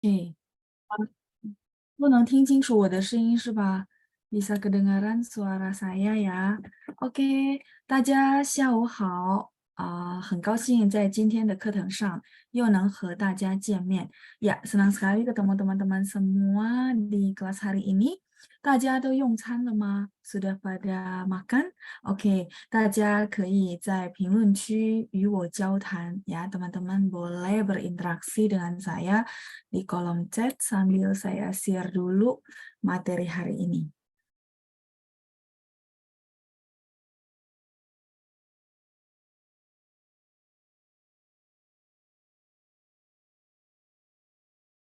Oke, 不能听清楚我的声音是吧？ Bisa kedengaran suara saya ya. Oke, 大家下午好。很高兴在今天的课程上又能和大家见面。Ya, senang sekali ketemu teman-teman semua di kelas hari ini. 大家都用餐了吗？ Sudah pada makan? Oke, 大家可以在评论区与我交谈 ya, teman-teman boleh berinteraksi dengan saya di kolom chat sambil saya share dulu materi hari ini.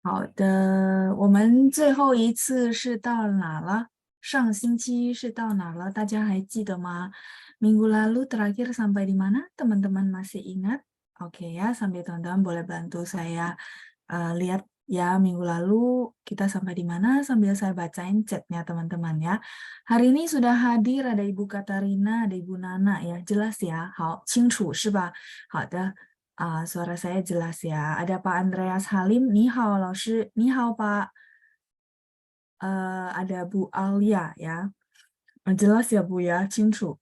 好的，我们最后一次是到哪了？上星期是到哪了？大家还记得吗？ Minggu lalu terakhir sampai di mana? Teman-teman masih ingat? Oke ya, sambil teman-teman boleh bantu saya lihat ya minggu lalu kita sampai di mana sambil saya bacain chatnya teman-teman ya. Hari ini sudah hadir ada Ibu Katarina, ada Ibu Nana ya, jelas ya? 好，清楚是吧？好的。suara saya jelas ya. Ada Pak Andreas Halim, ni hao, 老师, ni hao Pak. Ada Bu Alia ya. Jelas ya Bu ya, 清楚。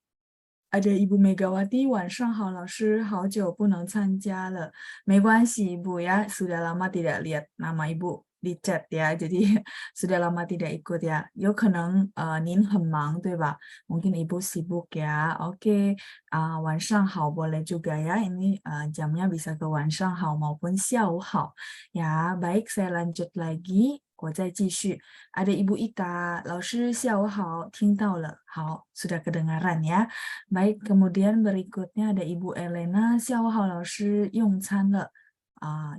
ada Ibu Megawati, 晚上好, 老师好久不能参加了。没关系Ibu ya, sudah lama tidak lihat nama Ibu di chat ya, jadi sudah lama tidak ikut ya. 有可能您很忙对吧？ Mungkin Ibu sibuk ya. Oke, 晚上好 boleh juga ya. Ini jamnya bisa ke 晚上好 maupun 下午好 ya. Baik, saya lanjut lagi. 我再继续。ada Ibu Ita, 老师下午好，听到了，好，sudah kedengaran ya. Baik, kemudian berikutnya ada Ibu Elena, 下午好，老师用餐了。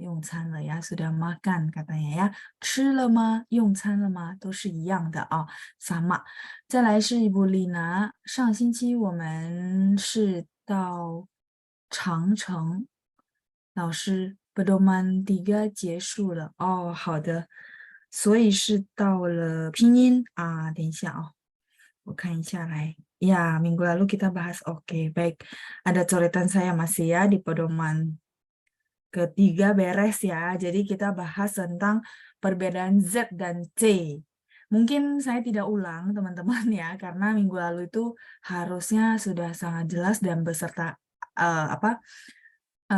用餐了 ya, sudah makan katanya ya. 吃了吗？用餐了吗？都是一样的啊，sama。再来是Ibu Lina，上星期我们是到长城，老师 pedoman 3结束了。哦，好的，所以是到了拼音啊，等一下哦，我看一下来。Ya, minggu lalu kita bahas. Oke, baik. Ada coretan saya masih ya di pedoman ketiga beres ya. Jadi kita bahas tentang perbedaan Z dan C. Mungkin saya tidak ulang teman-teman ya, karena minggu lalu itu harusnya sudah sangat jelas dan beserta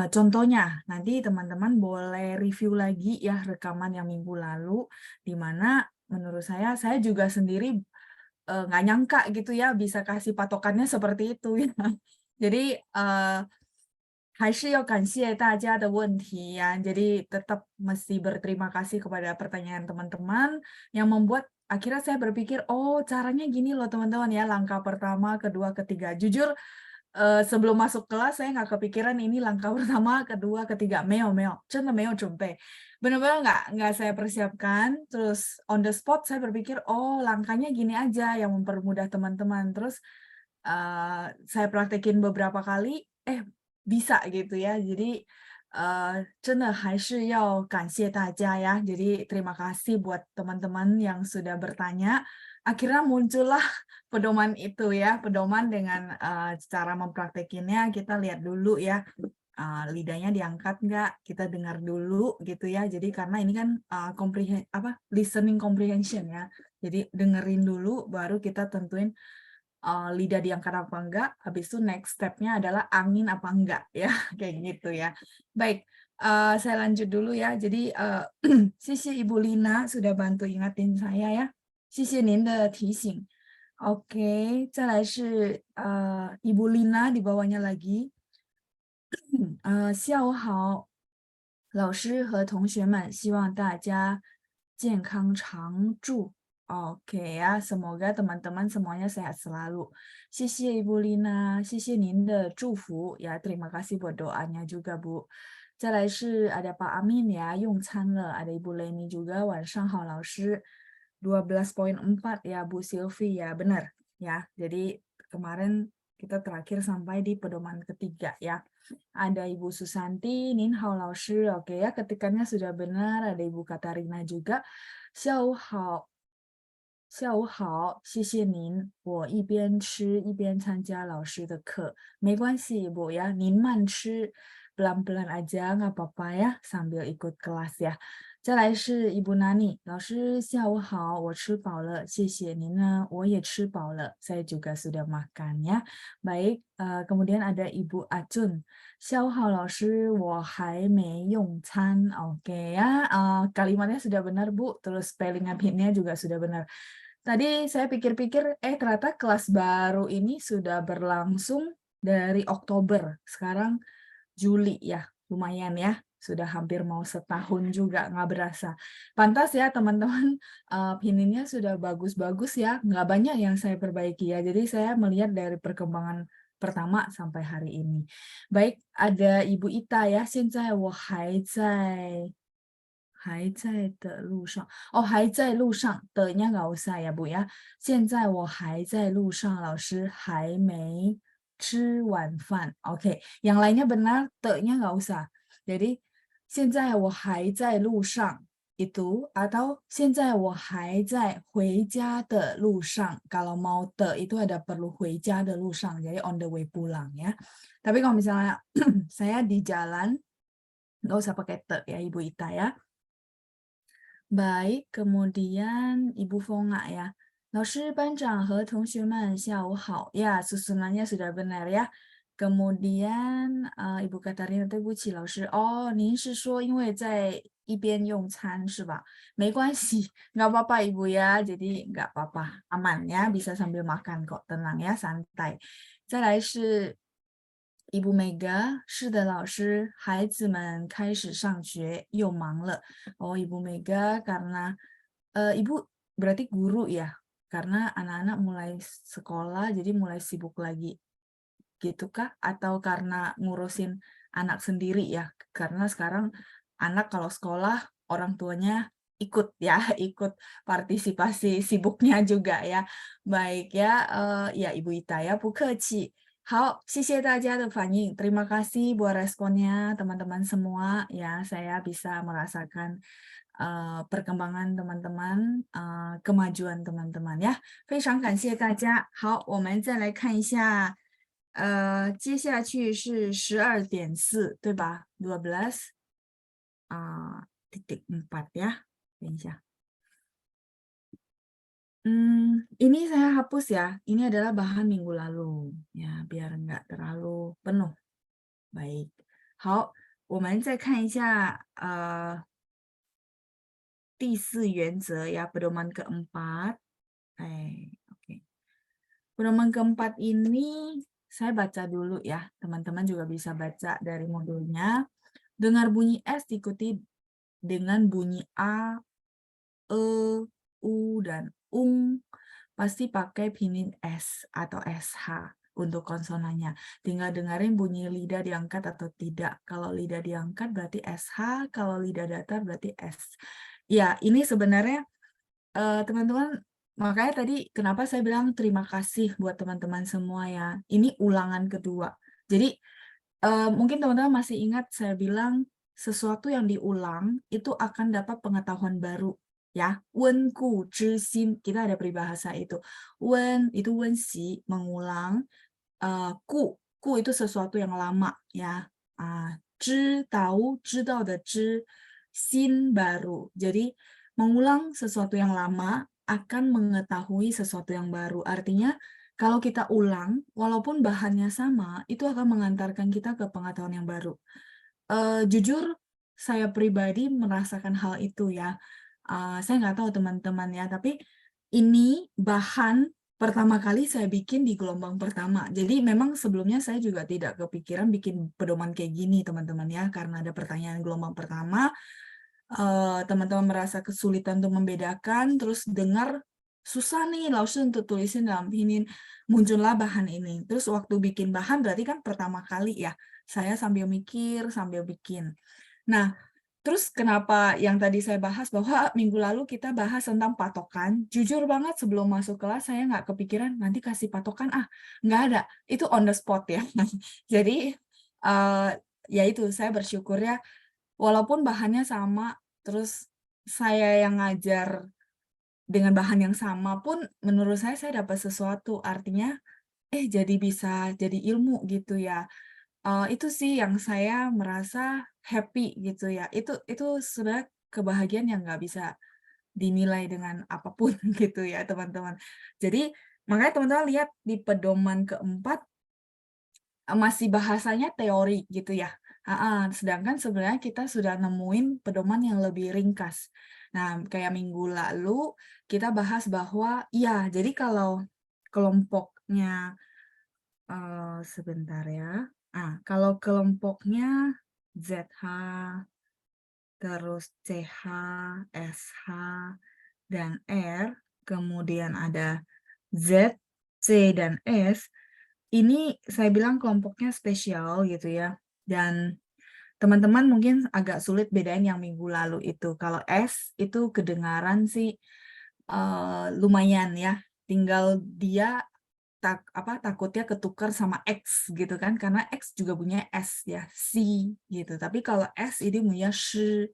contohnya. Nanti teman-teman boleh review lagi ya rekaman yang minggu lalu, di mana menurut saya juga sendiri nggak nyangka gitu ya bisa kasih patokannya seperti itu ya. Jadi 还是要感谢大家的问题ya. Jadi tetap mesti berterima kasih kepada pertanyaan teman-teman yang membuat akhirnya saya berpikir, oh caranya gini loh teman-teman ya, langkah pertama, kedua, ketiga. Jujur sebelum masuk kelas saya nggak kepikiran ini langkah pertama, kedua, ketiga. Meo, meo, 真的没有准备. Benar-benar nggak saya persiapkan. Terus on the spot saya berpikir, oh langkahnya gini aja yang mempermudah teman-teman. Terus saya praktekin beberapa kali, bisa gitu ya. Jadi 真的还是要感谢大家ya. Jadi terima kasih buat teman-teman yang sudah bertanya. Akhirnya muncullah pedoman itu ya, pedoman dengan cara mempraktekinnya. Kita lihat dulu ya, lidahnya diangkat nggak, kita dengar dulu gitu ya. Jadi karena ini kan listening comprehension ya. Jadi dengerin dulu, baru kita tentuin lidah diangkat apa enggak, habis itu next step-nya adalah angin apa enggak ya, kayak gitu ya. Baik, saya lanjut dulu ya. Jadi 谢谢 Ibu Lina sudah bantu ingatin saya ya. 谢谢您的提醒。OK，再来是Ibu Lina di bawahnya lagi。下午好，老师和同学们，希望大家健康常驻。Oke ya, semoga teman-teman semuanya sehat selalu. 谢谢 Ibu Lina，谢谢您的祝福ya, terima kasih buat doanya juga Bu. 再来是 ada Pak Amin ya, 用餐了, ada Ibu Leni juga, 晚上好老师. 12.4 ya Bu Sylvie ya, benar ya. Jadi kemarin kita terakhir sampai di pedoman ketiga ya. Ada Ibu Susanti, Nin Hao Laoshi, oke ya, ketikannya sudah benar. Ada Ibu Katarina juga. Xiao Hao, Xiao Hao, 谢谢您，我一边吃一边参加老师的课，没关系Ibu ya, 您慢吃，pelan-pelan aja, nggak apa-apa ya, sambil ikut kelas ya. 再来是 Ibu Nani, 老师下午好，我吃饱了，谢谢您呢，我也吃饱了, saya juga sudah makan ya. Baik, kemudian ada Ibu Acun, 下午好，老师，我还没用餐. Oke ya, kalimatnya sudah benar Bu, terus spelling habitnya juga sudah benar. Tadi saya pikir-pikir, ternyata kelas baru ini sudah berlangsung dari Oktober, sekarang Juli ya, lumayan ya, sudah hampir mau setahun juga, nggak berasa. Pantas ya teman-teman, pininnya sudah bagus-bagus ya, nggak banyak yang saya perbaiki ya, jadi saya melihat dari perkembangan pertama sampai hari ini. Baik, ada Ibu Ita ya, 现在我还在的路上，哦，还在路上的nya nggak usah ya Bu ya. 现在我还在路上，老师还没吃晚饭. Oke, yang lainnya benar, de-nya nggak usah. Jadi, 现在我还在路上 itu atau 现在我还在回家的路上. Kalau mau de itu ada perlu 回家的路上, jadi on the way pulang ya. Tapi kalau misalnya saya di jalan, nggak usah pakai de ya Ibu Ita ya. Baik, kemudian Ibu Fonga ya. 老师、班长和同学们下午好. Ya, susunannya sudah benar ya. Kemudian Ibu Katarina, 对不起老师. Oh, 您是说因为在一边用餐是吧？没关系, nggak apa-apa Ibu ya. Jadi nggak apa-apa, aman ya, bisa sambil makan kok, tenang ya, santai. 再来是 Ibu Mega, 是的老师，孩子们开始上学又忙了. Oh, Ibu Mega karena Ibu berarti guru ya, karena anak-anak mulai sekolah jadi mulai sibuk lagi, gitu kah? Atau karena ngurusin anak sendiri ya? Karena sekarang anak kalau sekolah orang tuanya ikut ya, ikut partisipasi sibuknya juga ya. Baik ya, ya Ibu Ita ya, 不客气. 好，谢谢大家的反应. Terima kasih buat responnya teman-teman semua ya. Saya bisa merasakan perkembangan teman-teman, kemajuan teman-teman ya. 非常感谢大家. 好，我们再来看一下，接下去是12.4，对吧？12 titik 4 ya. 等一下。Ini saya hapus ya. Ini adalah bahan minggu lalu. Ya, biar nggak terlalu penuh. Baik. 好，我们再看一下第4原则ya, pedoman keempat. Oke. Pedoman keempat ini saya baca dulu ya. Teman-teman juga bisa baca dari modulnya. Dengar bunyi S diikuti dengan bunyi A, E, U, dan ung. Pasti pakai pinin S atau SH untuk konsonannya. Tinggal dengerin bunyi lidah diangkat atau tidak. Kalau lidah diangkat berarti SH, kalau lidah datar berarti S. Ya, ini sebenarnya teman-teman, makanya tadi kenapa saya bilang terima kasih buat teman-teman semua ya. Ini ulangan kedua. Jadi mungkin teman-teman masih ingat saya bilang sesuatu yang diulang itu akan dapat pengetahuan baru ya. Wen ku zhi xin, kita ada peribahasa itu. Wen itu wen xi, mengulang. Ku itu sesuatu yang lama ya. Zhi tahu,知道的知, xin baru. Jadi mengulang sesuatu yang lama akan mengetahui sesuatu yang baru. Artinya kalau kita ulang, walaupun bahannya sama, itu akan mengantarkan kita ke pengetahuan yang baru. Jujur, saya pribadi merasakan hal itu ya. Saya nggak tahu teman-teman ya, tapi ini bahan pertama kali saya bikin di gelombang pertama. Jadi memang sebelumnya saya juga tidak kepikiran bikin pedoman kayak gini teman-teman ya, karena ada pertanyaan gelombang pertama, teman-teman merasa kesulitan untuk membedakan, terus dengar susah nih langsung untuk tulisin dalam pinin, muncullah bahan ini. Terus waktu bikin bahan berarti kan pertama kali ya, saya sambil mikir, sambil bikin. Nah, terus kenapa yang tadi saya bahas bahwa minggu lalu kita bahas tentang patokan, jujur banget sebelum masuk kelas saya nggak kepikiran nanti kasih patokan, nggak ada, itu on the spot ya. Jadi ya itu saya bersyukur ya, walaupun bahannya sama, terus saya yang ngajar dengan bahan yang sama pun menurut saya dapat sesuatu, artinya jadi bisa jadi ilmu gitu ya. Itu sih yang saya merasa happy gitu ya. Itu sebenarnya kebahagiaan yang nggak bisa dinilai dengan apapun gitu ya teman-teman. Jadi makanya teman-teman lihat di pedoman keempat masih bahasanya teori gitu ya. Sedangkan sebenarnya kita sudah nemuin pedoman yang lebih ringkas. Nah, kayak minggu lalu kita bahas bahwa iya, jadi kalau kelompoknya sebentar ya. Kalau kelompoknya ZH, terus CH, SH, dan R, kemudian ada Z, C, dan S, ini saya bilang kelompoknya spesial gitu ya. Dan teman-teman mungkin agak sulit bedain yang minggu lalu itu. Kalau S itu kedengaran sih lumayan ya. Tinggal dia takutnya ketukar sama X gitu kan, karena X juga punya S ya, si gitu. Tapi kalau S ini punya shi.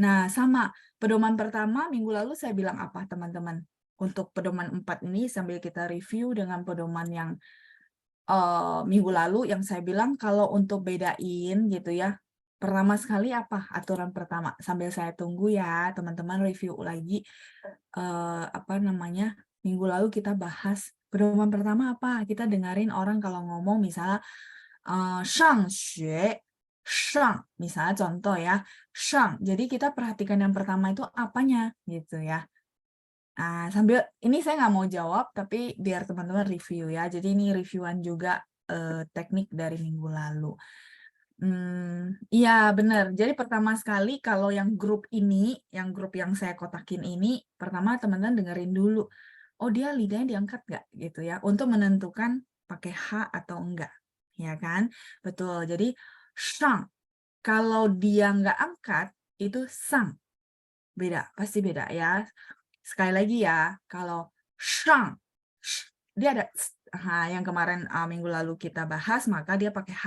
Nah, sama pedoman pertama minggu lalu saya bilang apa teman-teman? Untuk pedoman 4 ini sambil kita review dengan pedoman yang minggu lalu yang saya bilang kalau untuk bedain gitu ya, pertama sekali apa aturan pertama? Sambil saya tunggu ya teman-teman review lagi, minggu lalu kita bahas pedoman pertama apa? Kita dengerin orang kalau ngomong misalnya, shang xue, shang, misalnya contoh ya, shang. Jadi kita perhatikan yang pertama itu apanya gitu ya. Sambil ini saya nggak mau jawab, tapi biar teman-teman review ya. Jadi ini reviewan juga teknik dari minggu lalu. Iya benar. Jadi pertama sekali kalau yang grup ini, yang grup yang saya kotakin ini, pertama teman-teman dengerin dulu. Oh dia lidahnya diangkat nggak gitu ya, untuk menentukan pakai H atau enggak. Ya kan? Betul. Jadi shang. Kalau dia nggak angkat, itu sang. Beda, pasti beda ya. Sekali lagi ya, kalau shang, dia ada yang kemarin minggu lalu kita bahas, maka dia pakai H.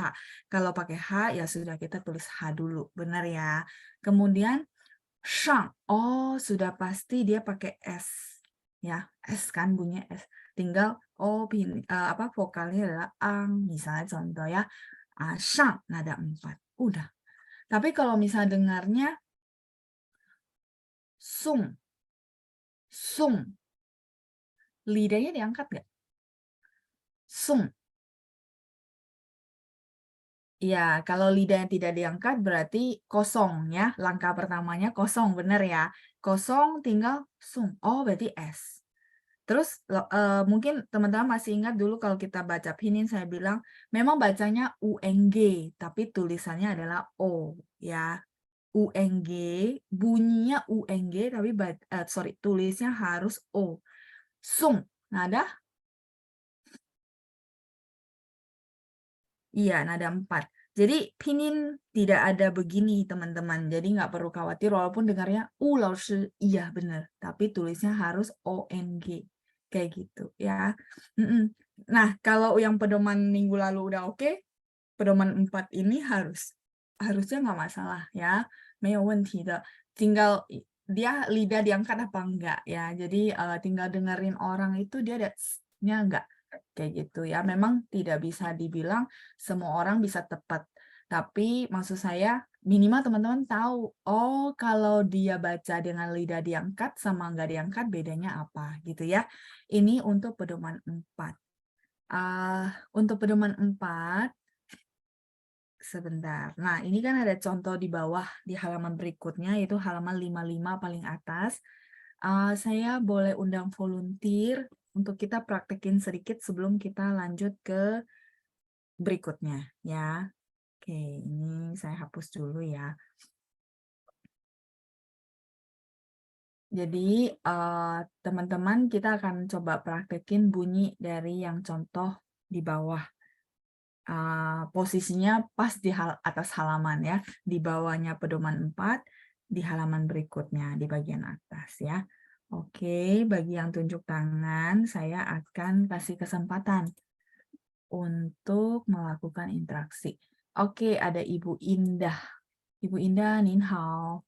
Kalau pakai H, ya sudah kita tulis H dulu, benar ya. Kemudian shang, oh sudah pasti dia pakai S, ya S kan bunyinya S. Tinggal vokalnya adalah ang, misalnya contoh ya, shang nada 4, udah. Tapi kalau misalnya dengarnya sung, sung, lidahnya diangkat nggak? Sung. Ya, kalau lidahnya tidak diangkat berarti kosong ya. Langkah pertamanya kosong, benar ya. Kosong tinggal sung. Oh, berarti S. Terus mungkin teman-teman masih ingat dulu kalau kita baca pinyin saya bilang memang bacanya UNG, tapi tulisannya adalah O ya. UNG, bunyinya UNG tapi tulisnya harus O. Sung. Nada. Iya, nada 4. Jadi pinyin tidak ada begini teman-teman. Jadi nggak perlu khawatir walaupun dengarnya laoshi, iya benar. Tapi tulisnya harus ONG. Kayak gitu ya. Nah, kalau yang pedoman minggu lalu udah oke, pedoman 4 ini harusnya nggak masalah ya. 没有问题的. Tinggal dia lidah diangkat apa enggak ya. Jadi tinggal dengerin orang itu dia ada nya enggak. Kayak gitu ya. Memang tidak bisa dibilang semua orang bisa tepat. Tapi maksud saya minimal teman-teman tahu, oh kalau dia baca dengan lidah diangkat sama nggak diangkat bedanya apa gitu ya. Ini untuk pedoman 4. Untuk pedoman 4, sebentar. Nah, ini kan ada contoh di bawah di halaman berikutnya, yaitu halaman 55 paling atas. Saya boleh undang volunteer untuk kita praktekin sedikit sebelum kita lanjut ke berikutnya ya. Oke, ini saya hapus dulu ya. Jadi teman-teman kita akan coba praktekin bunyi dari yang contoh di bawah. Posisinya pas di atas halaman ya, di bawahnya pedoman 4, di halaman berikutnya di bagian atas ya. Oke, bagi yang tunjuk tangan, saya akan kasih kesempatan untuk melakukan interaksi. Oke, ada Ibu Indah. Ibu Indah, Nin hao.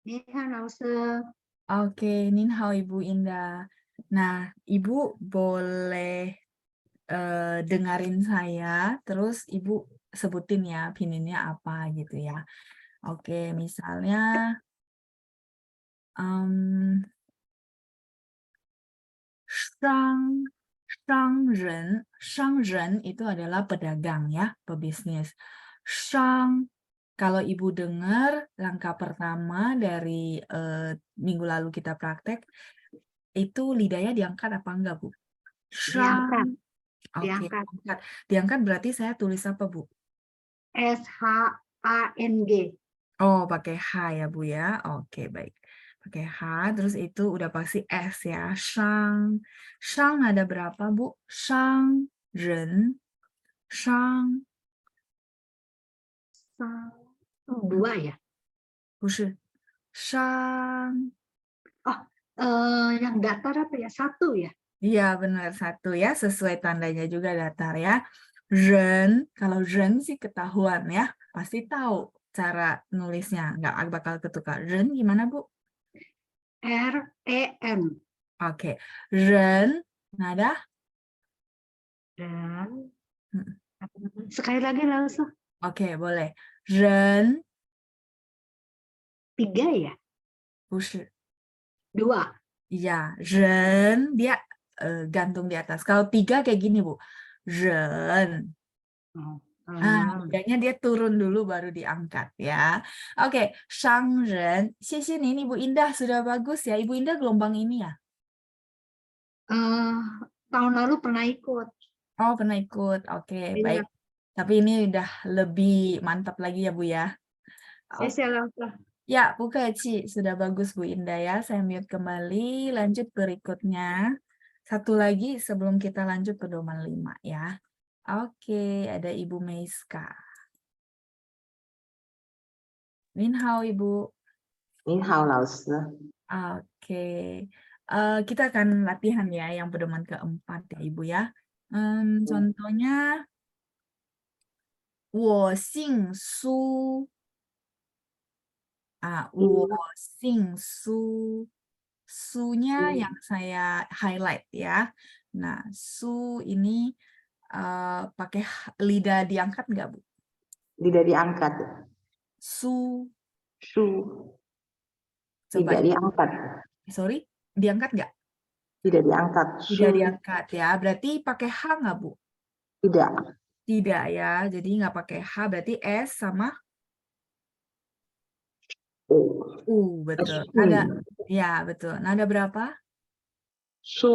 您好，老师。 Oke, Nin hao Ibu Indah. Nah, Ibu boleh dengarin saya, terus Ibu sebutin ya pininnya apa gitu ya. Oke, misalnya em, Shang, shangren itu adalah pedagang ya, pebisnis. Shang, kalau Ibu dengar langkah pertama dari minggu lalu kita praktek, itu lidahnya diangkat apa enggak, Bu? Diangkat, Shang. Oke, diangkat. diangkat. Diangkat berarti saya tulis apa, Bu? SHANG. Oh, pakai H ya, Bu ya. Oke, baik. Pakai H, terus itu udah pasti S ya. Shang. Shang ada berapa, Bu? Shang, ren, shang. Dua ya. 不是 shang. Oh, yang datar apa ya? Satu ya. Iya, benar. Satu ya. Sesuai tandanya juga datar ya. Ren, kalau ren sih ketahuan ya. Pasti tahu cara nulisnya. Nggak bakal ketukar. Ren gimana, Bu? REN. Oke. Ren, nada. Dan Hmm. sekali lagi langsung Oke, boleh. Ren, 3 ya. 不是 2. iya, ren dia gantung di atas. Kalau 3 kayak gini, Bu. Ren. Oh, Lidahnya dia turun dulu baru diangkat ya. Oke, shangren. Xie nih Ibu Indah sudah bagus ya. Ibu Indah gelombang ini ya. tahun lalu pernah ikut. Oh, pernah ikut. Oke, Iya. baik. Tapi ini udah lebih mantap lagi ya, Bu ya. Saya langsung. Ya, Bu Keci, sudah bagus Bu Indah ya. Saya mute kembali, lanjut berikutnya. Satu lagi sebelum kita lanjut ke pedoman 5 ya. Oke, ada Ibu Meiska. Minhao Ibu. 您好，老师。 Oke, kita akan latihan ya yang pedoman keempat ya Ibu ya. Contohnya, 我姓苏. 我姓苏. Su-nya yang saya highlight ya. Nah, su ini pakai lidah diangkat nggak, Bu? Tidak diangkat. Su. Su. Coba. Tidak diangkat. Sorry, diangkat nggak? Tidak diangkat. Tidak diangkat ya. Berarti pakai H nggak, Bu? Tidak. Tidak ya. Jadi nggak pakai H, berarti S sama U. Betul. Nada, ya betul. Nada berapa? Su.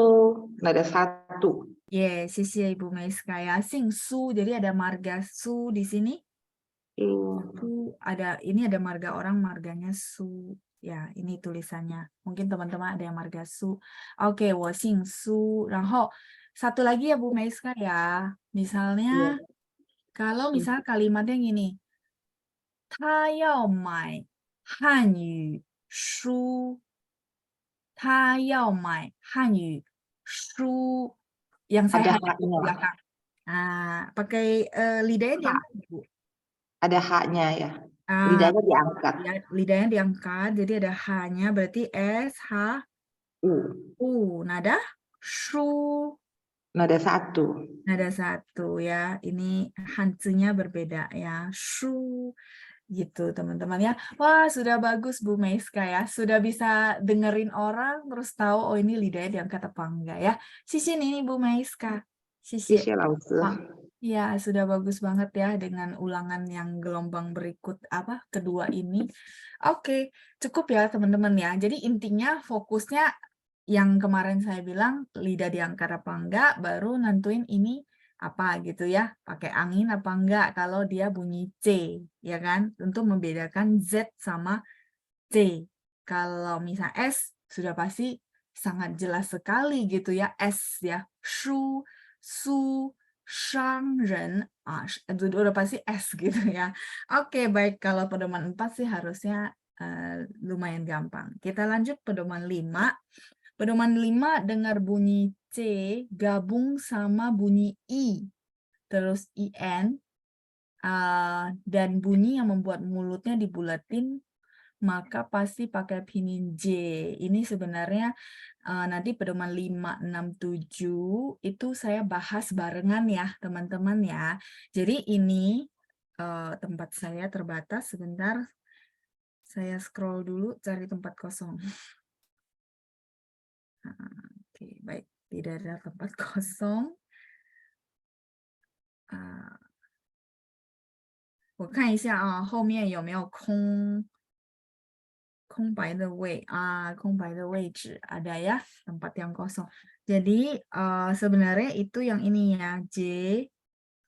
Nada 1. Yes, sisi Ibu Meiska ya. Sing su. Jadi ada marga su di sini. Su ada, ini ada marga orang, marganya su. Ya, ini tulisannya. Mungkin teman-teman ada yang marga su. Oke, 我姓苏. Satu lagi ya Bu Meiska ya. Misalnya, kalau misal kalimatnya gini. 他要买汉语书. 他要买汉语书. Yang saya Ada highlight di haknya. belakang. Pakai lidahnya diangkat, Bu. Ada haknya ya. Lidahnya diangkat. Lidahnya diangkat, jadi ada H-nya, berarti S, H, U. Nada Shu. Nada 1. Nada 1 ya. Ini Hanzi-nya berbeda ya. Shu. Gitu teman-teman ya. Wah, sudah bagus Bu Meiska ya. Sudah bisa dengerin orang, terus tahu, oh ini lidahnya diangkat apa enggak ya. Sisi ini Bu Meiska. Sisi. 谢谢老师。 Ya, sudah bagus banget ya dengan ulangan yang gelombang berikut kedua ini. Oke, cukup ya teman-teman ya. Jadi intinya fokusnya yang kemarin saya bilang lidah diangkat apa enggak, baru nentuin ini apa gitu ya. Pakai angin apa enggak kalau dia bunyi C, ya kan? Untuk membedakan Z sama C. Kalau misal S sudah pasti sangat jelas sekali gitu ya. S ya. Shu, su, shang, ren. Itu udah pasti S gitu ya. Oke, baik. Kalau pedoman 4 sih harusnya lumayan gampang. Kita lanjut pedoman 5. Pedoman 5 dengar bunyi C gabung sama bunyi I. Terus IN. Dan bunyi yang membuat mulutnya dibulatin, maka pasti pakai pinin J. Ini sebenarnya nanti pedoman 5, 6, 7 itu saya bahas barengan ya teman-teman ya. Jadi ini tempat saya terbatas, sebentar. Saya scroll dulu cari tempat kosong. Oke, baik. Tidak ada tempat kosong. 我看一下啊，后面有没有空白的位空白的位置ada ya tempat yang kosong. Jadi sebenarnya itu yang ini ya J,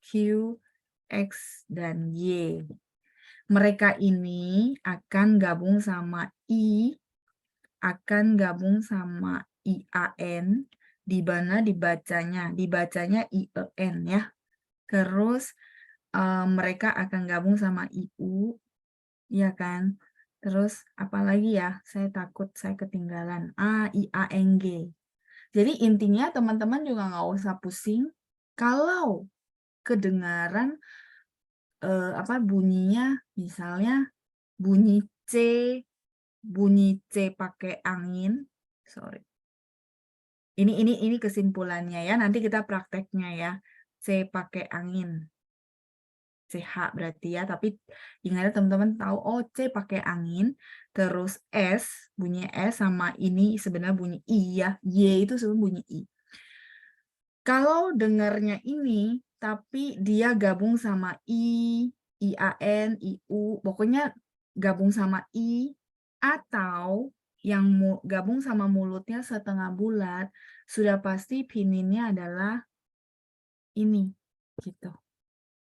Q, X dan Y. Mereka ini akan gabung sama I, akan gabung sama IAN, di mana dibacanya IEN ya. Terus mereka akan gabung sama IU, ya kan? Terus apalagi ya? Saya takut saya ketinggalan. IANG. Jadi intinya teman-teman juga nggak usah pusing kalau kedengaran bunyinya misalnya bunyi C pakai angin. Sorry. Ini kesimpulannya ya. Nanti kita prakteknya ya. C pakai angin. CH berarti ya, tapi ingatnya teman-teman tahu C pakai angin, terus S, bunyi S sama ini sebenarnya bunyi I ya, Y itu sebenarnya bunyi I. Kalau dengarnya ini, tapi dia gabung sama I, IAN, IU, pokoknya gabung sama I, atau yang gabung sama mulutnya setengah bulat, sudah pasti pininnya adalah ini, gitu.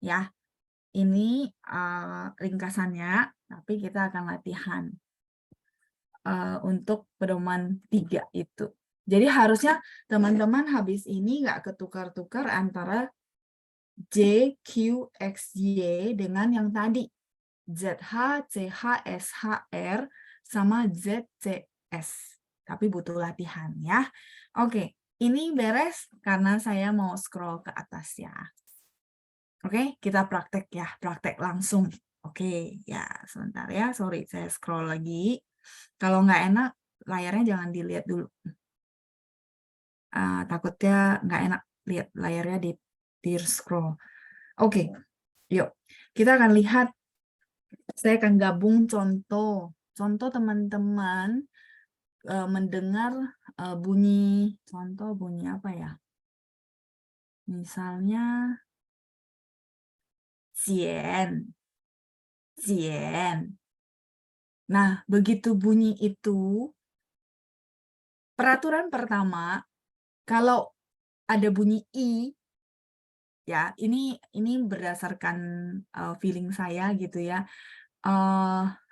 Ya. Ini ringkasannya, tapi kita akan latihan untuk pedoman 3 itu. Jadi harusnya teman-teman habis ini nggak ketukar-tukar antara J, Q, X, Y dengan yang tadi. ZH, CH, SH, R, sama Z, C, S. Tapi butuh latihan ya. Oke, ini beres karena saya mau scroll ke atas ya. Oke, kita praktek ya, praktek langsung. Oke, ya sebentar ya, sorry saya scroll lagi. Kalau nggak enak, layarnya jangan dilihat dulu. Takutnya nggak enak lihat layarnya di scroll. Oke, yuk. Kita akan lihat, saya akan gabung contoh. Contoh teman-teman mendengar bunyi, contoh bunyi apa ya? Misalnya, Cien. Nah, begitu bunyi itu, peraturan pertama, kalau ada bunyi I, ya ini berdasarkan feeling saya gitu ya.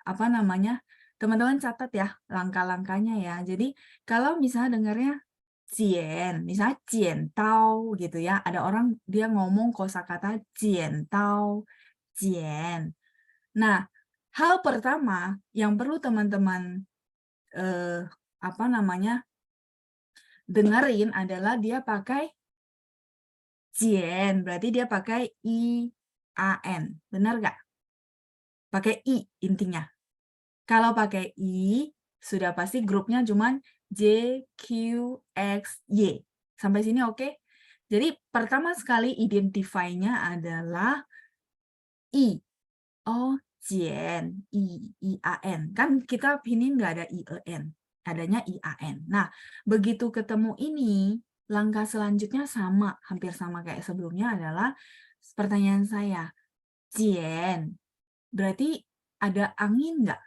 Apa namanya? Teman-teman catat ya langkah-langkahnya ya. Jadi kalau misalnya dengarnya cien, misalnya cien tau gitu ya. Ada orang dia ngomong kosakata cien tau, cien. Nah, hal pertama yang perlu teman-teman dengerin adalah dia pakai cien, berarti dia pakai IAN, benar nggak? Pakai I intinya. Kalau pakai I, sudah pasti grupnya cuman J, Q, X, Y. Sampai sini oke? Jadi pertama sekali identify-nya adalah I. Oh, Cien, IAN. Kan kita ini nggak ada IEN, adanya IAN. Nah, begitu ketemu ini, langkah selanjutnya sama, hampir sama kayak sebelumnya adalah pertanyaan saya, Cien, berarti ada angin nggak?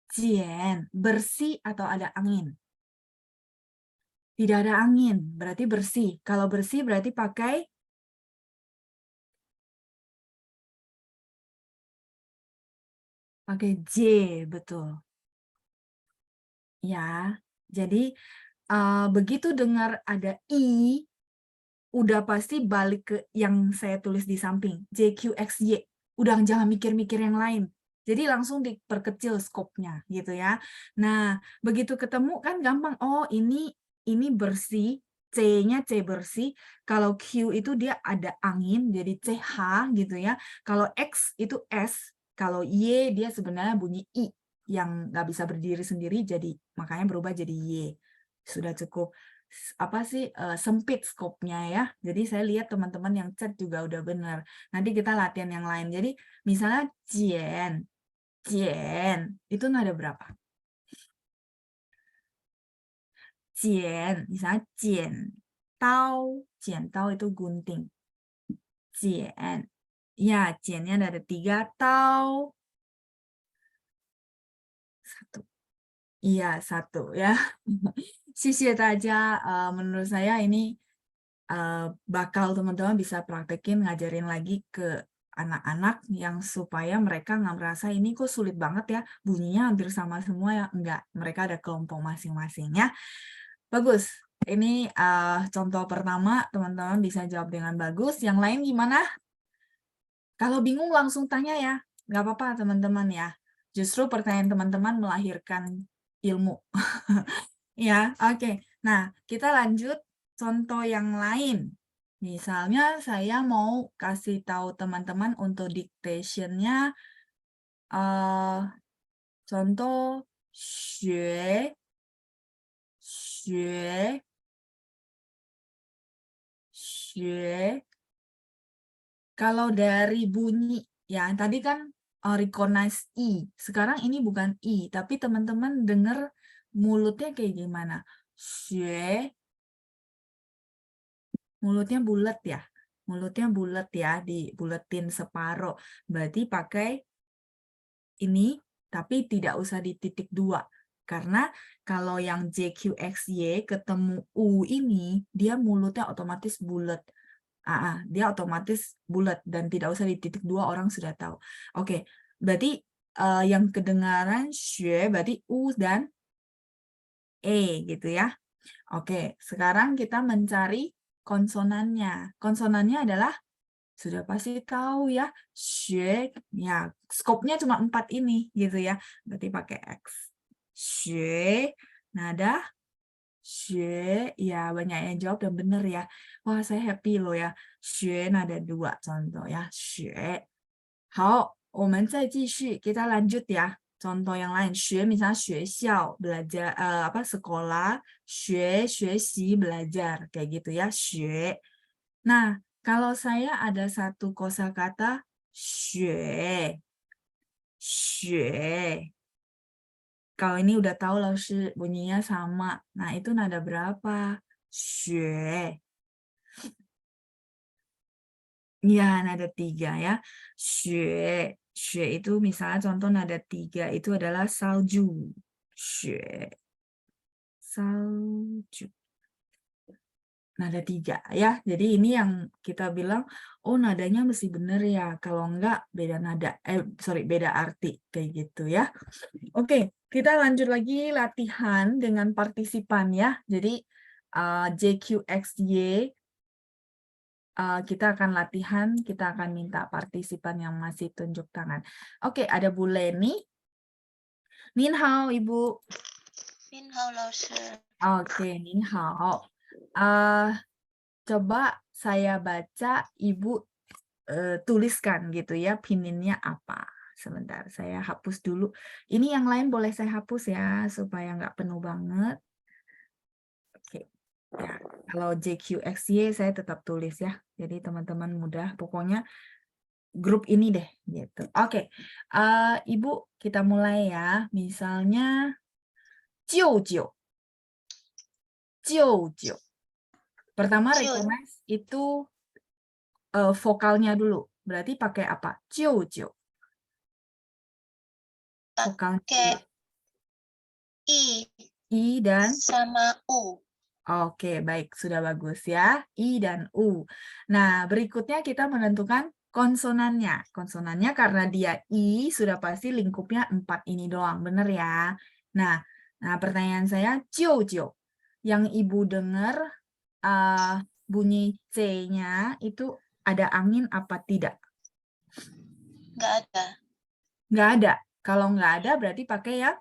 Cien, bersih atau ada angin? Tidak ada angin, berarti bersih. Kalau bersih berarti pakai J, betul. Ya, jadi begitu dengar ada I, udah pasti balik ke yang saya tulis di samping, J, Q, X, Y. Udah jangan mikir-mikir yang lain. Jadi langsung diperkecil skopnya gitu ya. Nah, begitu ketemu kan gampang. Oh, ini bersih, C-nya C bersih. Kalau Q itu dia ada angin, jadi CH gitu ya. Kalau X itu S, kalau Y dia sebenarnya bunyi I yang nggak bisa berdiri sendiri, jadi makanya berubah jadi Y. Sudah cukup. apa sih, sempit skopnya ya. Jadi saya lihat teman-teman yang chat juga udah benar. Nanti kita latihan yang lain. Jadi misalnya jian, jian, itu nada berapa? Jian, misalnya jian tao, jian tao itu gunting. Jian. Ya, jiannya ada 3, tao 1. Iya, 1 ya. 谢谢大家. Menurut saya ini bakal teman-teman bisa praktekin ngajarin lagi ke anak-anak yang supaya mereka nggak merasa ini kok sulit banget ya, bunyinya hampir sama semua ya. Enggak, mereka ada kelompok masing-masing ya. Bagus. Ini contoh pertama, teman-teman bisa jawab dengan bagus. Yang lain gimana? Kalau bingung langsung tanya ya. Nggak apa-apa teman-teman ya. Justru pertanyaan teman-teman melahirkan ilmu. Ya, oke. Nah, kita lanjut contoh yang lain. Misalnya saya mau kasih tahu teman-teman untuk dictation-nya contoh 学 学 学. Kalau dari bunyi ya tadi kan recognize i. Sekarang ini bukan i, tapi teman-teman dengar mulutnya kayak gimana? 学 mulutnya bulat ya. Mulutnya bulat ya, dibuletin separuh. Berarti pakai ini, tapi tidak usah di titik 2. Karena kalau yang JQXY ketemu U ini, dia mulutnya otomatis bulat. Dia otomatis bulat dan tidak usah di titik 2, orang sudah tahu. Oke, berarti yang kedengaran xue berarti U dan E gitu ya. Oke, sekarang kita mencari konsonannya. Konsonannya adalah sudah pasti tahu ya, xue, ya skopnya cuma 4 ini gitu ya. Berarti pakai X. Xue, nada xue, ya banyak yang jawab dan benar ya. Wah, saya happy loh ya. Xue nada 2 contoh ya, xue. 好，我们再继续, kita lanjut ya. Contoh yang lain, 学 misalnya 学校 belajar apa sekolah, 学 学习 belajar kayak gitu ya, 学. Nah, kalau saya ada satu kosakata 学 学. Kalau ini udah tahu loh bunyinya sama. Nah, itu nada berapa? 学. Ya, nada 3 ya. 学 学 itu misalnya contoh nada 3 itu adalah salju. 学 salju. Nada 3 ya. Jadi ini yang kita bilang, oh nadanya mesti benar ya. Kalau enggak beda nada. Beda arti kayak gitu ya. Oke, kita lanjut lagi latihan dengan partisipan ya. Jadi JQXY kita akan latihan, kita akan minta partisipan yang masih tunjuk tangan. Oke, ada Bu Leni. Nin hao, Ibu. Nin hao, Laoshi. Oke, Nin hao. Coba saya baca, Ibu tuliskan gitu ya, pininnya apa. Sebentar, saya hapus dulu. Ini yang lain boleh saya hapus ya, supaya nggak penuh banget. Oke. Ya, kalau JQXY saya tetap tulis ya. Jadi teman-teman mudah. Pokoknya grup ini deh gitu. Oke. Ibu, kita mulai ya. Misalnya jiu-jiu. Jiu-jiu. Pertama recognize itu vokalnya dulu. Berarti pakai apa? Jiu-jiu. Vokalnya I dan sama U. Oke, baik. Sudah bagus ya. I dan U. Nah, berikutnya kita menentukan konsonannya. Konsonannya karena dia I, sudah pasti lingkupnya 4 ini doang. Benar ya? Nah, pertanyaan saya, jiu-jiu. Yang Ibu dengar bunyi C-nya itu ada angin apa tidak? Nggak ada. Nggak ada. Kalau nggak ada berarti pakai yang?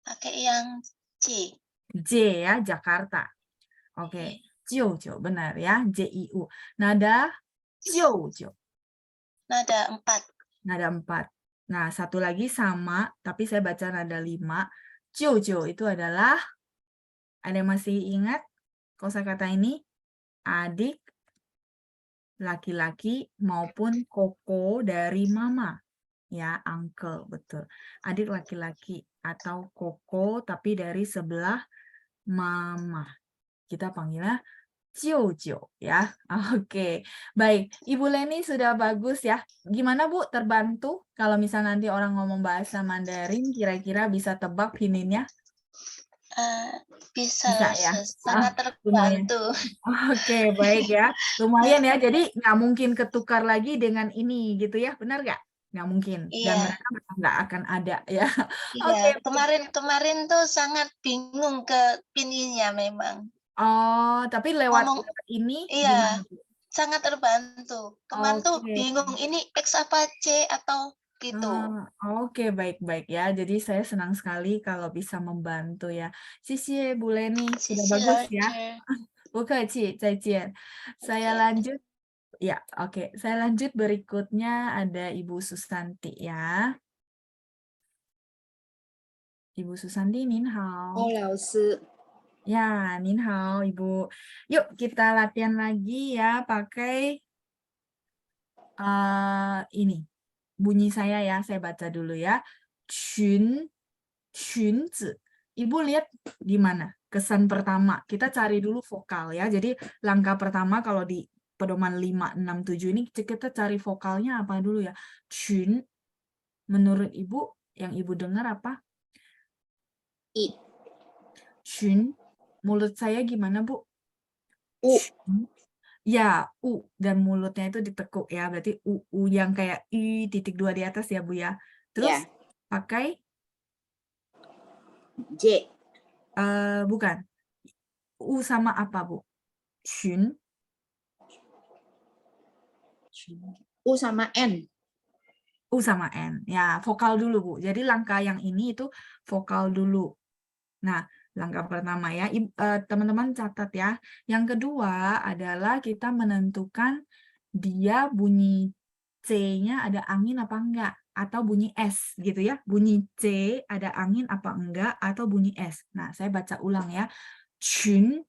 Pakai yang C. J ya, Jakarta. Oke, jiu-jiu, benar ya, J-I-U. Nada jiu-jiu. Nada 4. Nada 4. Nah, satu lagi sama, tapi saya baca nada 5. Jiu-jiu itu adalah, ada yang masih ingat? Kosakata ini adik laki-laki maupun koko dari mama. Ya, uncle, betul. Adik laki-laki atau koko tapi dari sebelah mama. Kita panggilnya Jojo ya. Oke. Baik, Ibu Leni sudah bagus ya. Gimana Bu, terbantu kalau misal nanti orang ngomong bahasa Mandarin kira-kira bisa tebak pininnya? Bisa Bisa lah, ya. sangat Lumayan. terbantu. Oke, baik ya. Lumayan ya. Jadi nggak mungkin ketukar lagi dengan ini gitu ya. Benar nggak? Nggak mungkin. Dan Iya, mereka memang nggak akan ada ya. iya. Oke. Kemarin tuh sangat bingung ke pininya memang. Oh, tapi lewat Ngomong, ini iya, gimana Bu? sangat terbantu. Kemarin tuh Oke. bingung ini X apa C atau gitu. Oke, baik-baik ya. Jadi saya senang sekali kalau bisa membantu ya. Sisi Bu Leni, sudah Sisi bagus ya. Roger. Bukaci, Zaijian. Saya Oke. lanjut. Ya, oke. Saya lanjut berikutnya ada Ibu Susanti ya. Ibu Susanti, Nin hao. 老师， Ya, Nin hao, Ibu. Yuk kita latihan lagi ya pakai ini. Bunyi saya ya, saya baca dulu ya. Chun, chunzi. Ibu lihat gimana? Kesan pertama, kita cari dulu vokal ya. Jadi langkah pertama kalau di pedoman 5, 6, 7 ini kita cari vokalnya apa dulu ya. Chun, menurut Ibu, yang Ibu dengar apa? 一 Chun, mulut saya gimana Bu? 五 Chun. Ya, dan mulutnya itu ditekuk ya. Berarti yang kayak titik 2 di atas ya Bu ya. Terus ya, pakai J, bukan. Sama apa Bu? Chun. U sama N. Sama N. Ya, vokal dulu, Bu. Jadi langkah yang ini itu vokal dulu. Nah, langkah pertama ya. Teman-teman catat ya. Yang kedua adalah kita menentukan dia bunyi C-nya ada angin apa enggak. Atau bunyi S gitu ya. Bunyi C ada angin apa enggak. Atau bunyi S. Nah, saya baca ulang ya. Chun,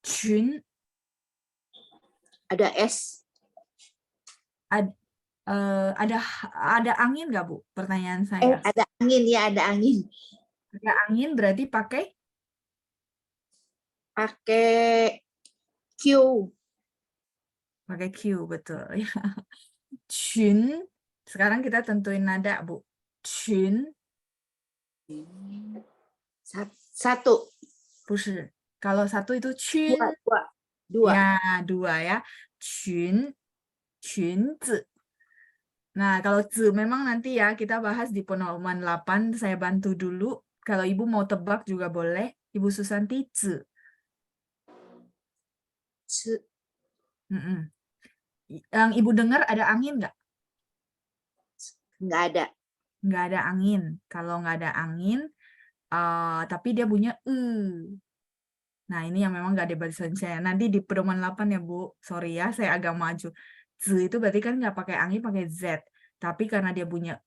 chun, Ada S. ada angin nggak Bu? Pertanyaan saya. Ada angin ya, ada angin. Ada angin berarti pakai Pakai Q. Q, betul ya. Chun. Sekarang kita tentuin nada, Bu. Chun. Satu. 不是. Kalau satu itu chun. Dua. Ya, 2 ya. Chun. Chunzi. Nah, kalau zi memang nanti ya kita bahas di pedoman 8. Saya bantu dulu. Kalau Ibu mau tebak juga boleh. Ibu Susanti, zi. Yang Ibu dengar ada angin nggak? Nggak ada. Nggak ada angin. Kalau nggak ada angin, tapi dia punya Nah, ini yang memang nggak ada barisan saya. Nanti di pedoman 8 ya, Bu. Sorry ya, saya agak maju. Z itu berarti kan nggak pakai angin, pakai Z. Tapi karena dia punya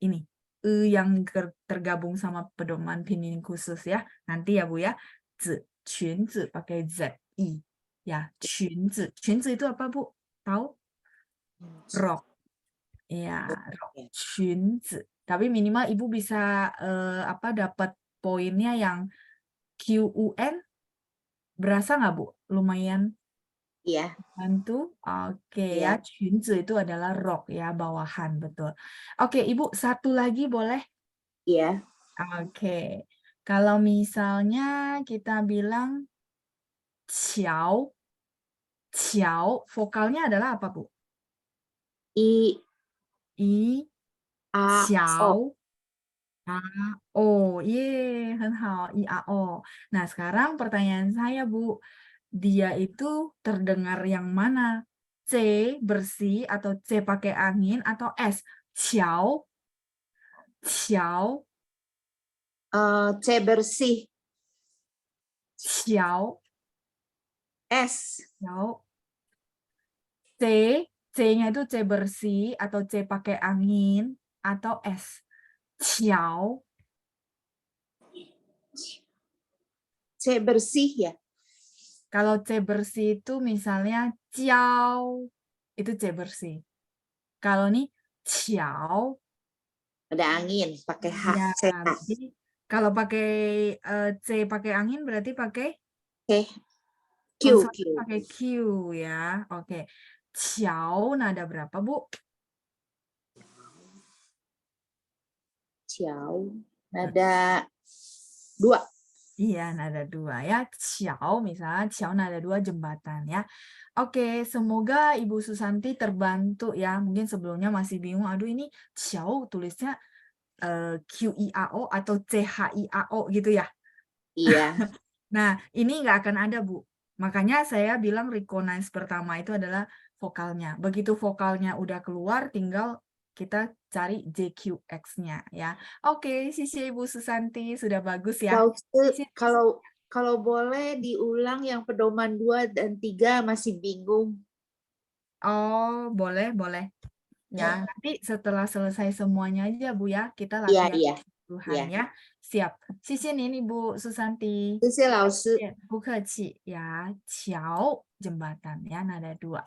ini. Yang tergabung sama pedoman pinyin khusus ya. Nanti ya, Bu ya. Z, Qunzi pakai Z, I. Ya, Qunzi. Qunzi itu apa, Bu? Tahu? Rok. Ya, rok. Qunzi. Tapi minimal Ibu bisa dapat poinnya yang QUN. Berasa nggak, Bu? Lumayan Iya. bantu. Oke ya, Iya. Qunzi itu adalah rok ya, bawahan, betul. Oke, Ibu, satu lagi boleh? Iya. Oke. Kalau misalnya kita bilang ciao, ciao, vokalnya adalah apa, Bu? I, I, A, O. ciao, A, O. Ye, 很好, I, A, O. Nah, sekarang pertanyaan saya, Bu. Dia itu terdengar yang mana? C bersih atau C pakai angin atau S? Ciao, ciao, C bersih. ciao, S. ciao. C-nya itu C bersih atau C pakai angin atau S? Ciao. C bersih ya. Kalau C bersih itu misalnya ciao, itu C bersih. Kalau nih ciao, Ada angin, pakai H. ya CH. berarti kalau pakai C pakai angin berarti pakai Oke. Q, konsonan Q. pakai Q ya. Oke. Ciao nada berapa, Bu? Ciao. Nada 2. Iya, nada 2 ya. Ciao misalnya, ciao nada 2 jembatan ya. Oke, semoga Ibu Susanti terbantu ya. Mungkin sebelumnya masih bingung, aduh ini ciao tulisnya QIAO atau CHIAO gitu ya. Iya. Nah, ini nggak akan ada, Bu. Makanya saya bilang recognize pertama itu adalah vokalnya. Begitu vokalnya udah keluar, tinggal kita cari JQX-nya ya. Oke, sisi Ibu Susanti sudah bagus ya. Sisi- Kalau boleh diulang yang pedoman 2 dan 3 masih bingung. Oh, boleh, boleh. Ya, nanti setelah selesai semuanya aja, Bu ya, kita Iya, latihan iya. Tuhan Iya. ya. Siap. Sisi ini Bu Susanti. 谢谢老师。不客气ya. Ciao jembatan ya, nada 2.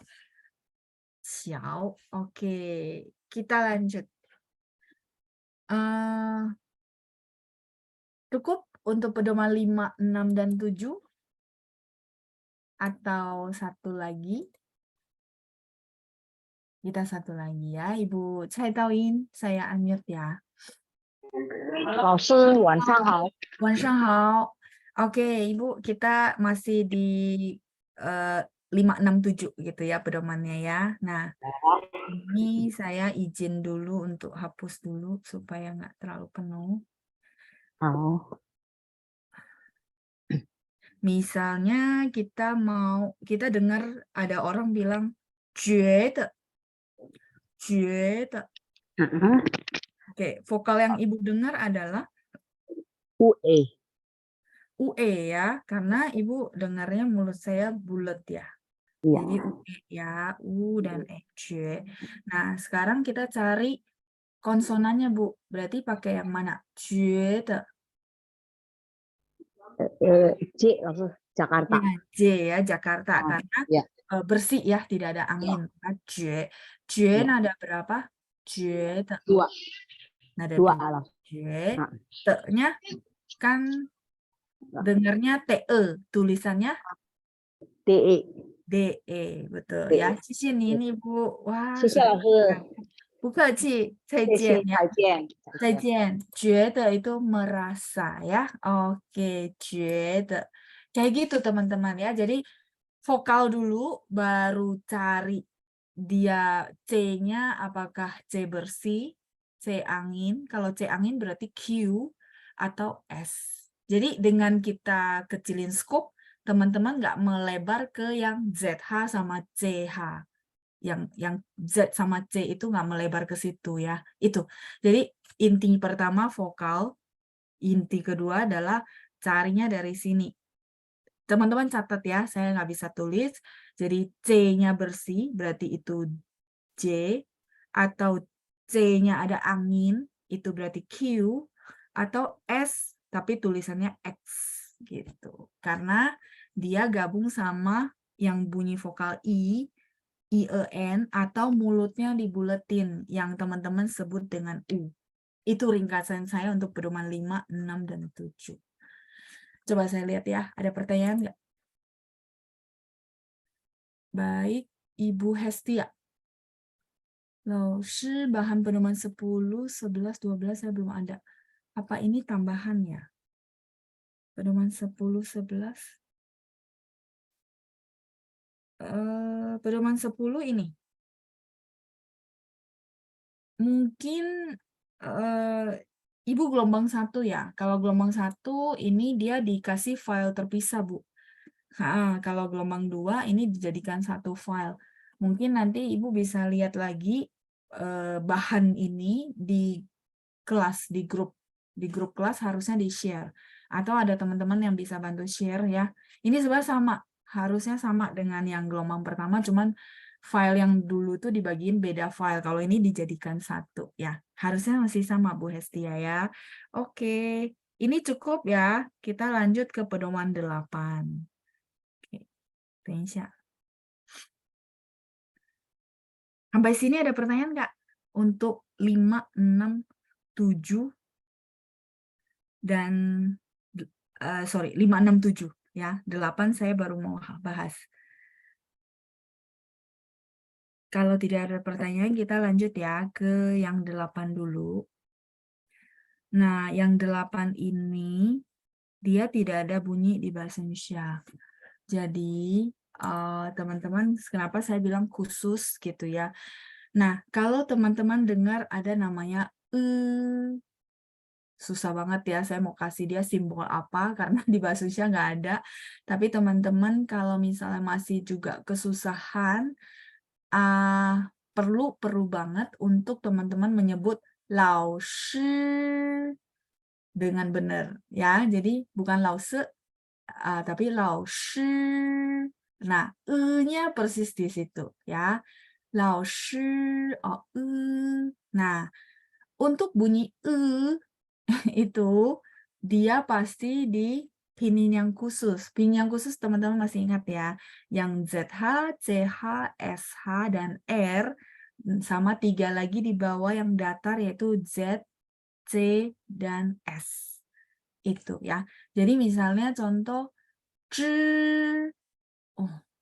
Ciao. Oke, kita lanjut. Cukup untuk pedoman 5, 6, dan 7? Atau satu lagi? Kita satu lagi ya, Ibu Cai Taoyin, saya unmute ya. 老师晚上好。晚上好. Oke, Ibu, kita masih di 5, 6, 7 gitu ya pedomannya ya. Nah, ini saya izin dulu untuk hapus dulu supaya nggak terlalu penuh. 好， Misalnya kita dengar ada orang bilang 觉得. Oke, vokal yang Ibu dengar adalah UE， UE ya, karena Ibu dengarnya mulut saya bulat ya. iya. Jadi UE ya, U dan E. Nah, sekarang kita cari konsonannya, Bu. Berarti pakai yang mana? 觉得. J 老师 Jakarta. Ya, J ya, Jakarta. Ah, Karena ya. bersih ya, tidak ada angin. Jue. Ya. Nada berapa? 觉得. 2 Nada 2 2. lah. Jue. Ah. Te-nya kan dengarnya TE. Tulisannya DE. DE. Betul DE. ya. Sini ini, Bu. Wah, 谢谢老师，不客气，再谢谢，见ya. 再见，再见. 觉得 itu merasa ya. Oke, 觉得. Kayak gitu teman-teman ya. Jadi vokal dulu baru cari dia C-nya apakah C bersih, C angin. Kalau C angin berarti Q atau S. Jadi dengan kita kecilin scope, teman-teman nggak melebar ke yang ZH sama CH. Yang Z sama C itu nggak melebar ke situ ya. Itu. Jadi inti pertama vokal, inti kedua adalah carinya dari sini. Teman-teman catat ya, saya nggak bisa tulis. Jadi C-nya bersih, berarti itu J. Atau C-nya ada angin, itu berarti Q. Atau S, tapi tulisannya X. Gitu. Karena dia gabung sama yang bunyi vokal I, IEN, atau mulutnya dibuletin yang teman-teman sebut dengan U. Itu ringkasan saya untuk pedoman 5, 6, dan 7. Coba saya lihat ya, ada pertanyaan nggak? Baik, Ibu Hestia. 老师, bahan pedoman 10, 11, 12 saya belum ada. Apa ini tambahan ya? Pedoman 10, 11. Pedoman 10 ini. Mungkin Ibu gelombang 1 ya. Kalau gelombang 1 ini dia dikasih file terpisah, Bu. Kalau gelombang 2 ini dijadikan satu file. Mungkin nanti Ibu bisa lihat lagi bahan ini di kelas, di grup kelas harusnya di-share. Atau ada teman-teman yang bisa bantu share ya. Ini sebenarnya sama, harusnya sama dengan yang gelombang pertama, cuman file yang dulu tuh dibagiin beda file. Kalau ini dijadikan satu ya. Harusnya masih sama Bu Hestia ya. Oke. Ini cukup ya. Kita lanjut ke pedoman 8. Oke, 等一下. Sampai sini ada pertanyaan nggak? Untuk 5, 6, 7, dan 5, 6, 7 ya. 8 saya baru mau bahas. Kalau tidak ada pertanyaan, kita lanjut ya ke yang 8 dulu. Nah, yang 8 ini dia tidak ada bunyi di bahasa Indonesia. Jadi, teman-teman, kenapa saya bilang khusus gitu ya. Nah, kalau teman-teman dengar ada namanya susah banget ya, saya mau kasih dia simbol apa, karena di bahasa Indonesia nggak ada. Tapi teman-teman kalau misalnya masih juga kesusahan, perlu banget untuk teman-teman menyebut lao shi dengan benar ya. Jadi bukan lao se, tapi lao shi. Nah, nya persis di situ ya. Lao shi, Nah, untuk bunyi itu dia pasti di pinyin yang khusus. Pinyin yang khusus teman-teman masih ingat ya. Yang ZH, CH, SH, dan R. Sama 3 lagi di bawah yang datar yaitu Z, C, dan S. Itu ya. Jadi misalnya contoh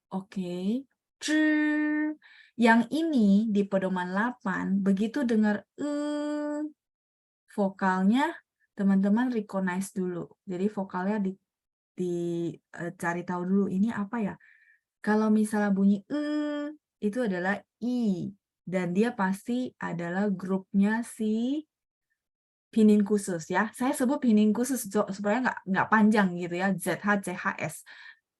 oke. Yang ini di pedoman 8, begitu dengar vokalnya teman-teman recognize dulu. Jadi vokalnya dicari tahu dulu ini apa ya. Kalau misalnya bunyi itu adalah I, dan dia pasti adalah grupnya si pinyin khusus ya. Saya sebut pinyin khusus supaya nggak panjang gitu ya. ZH, CH, S,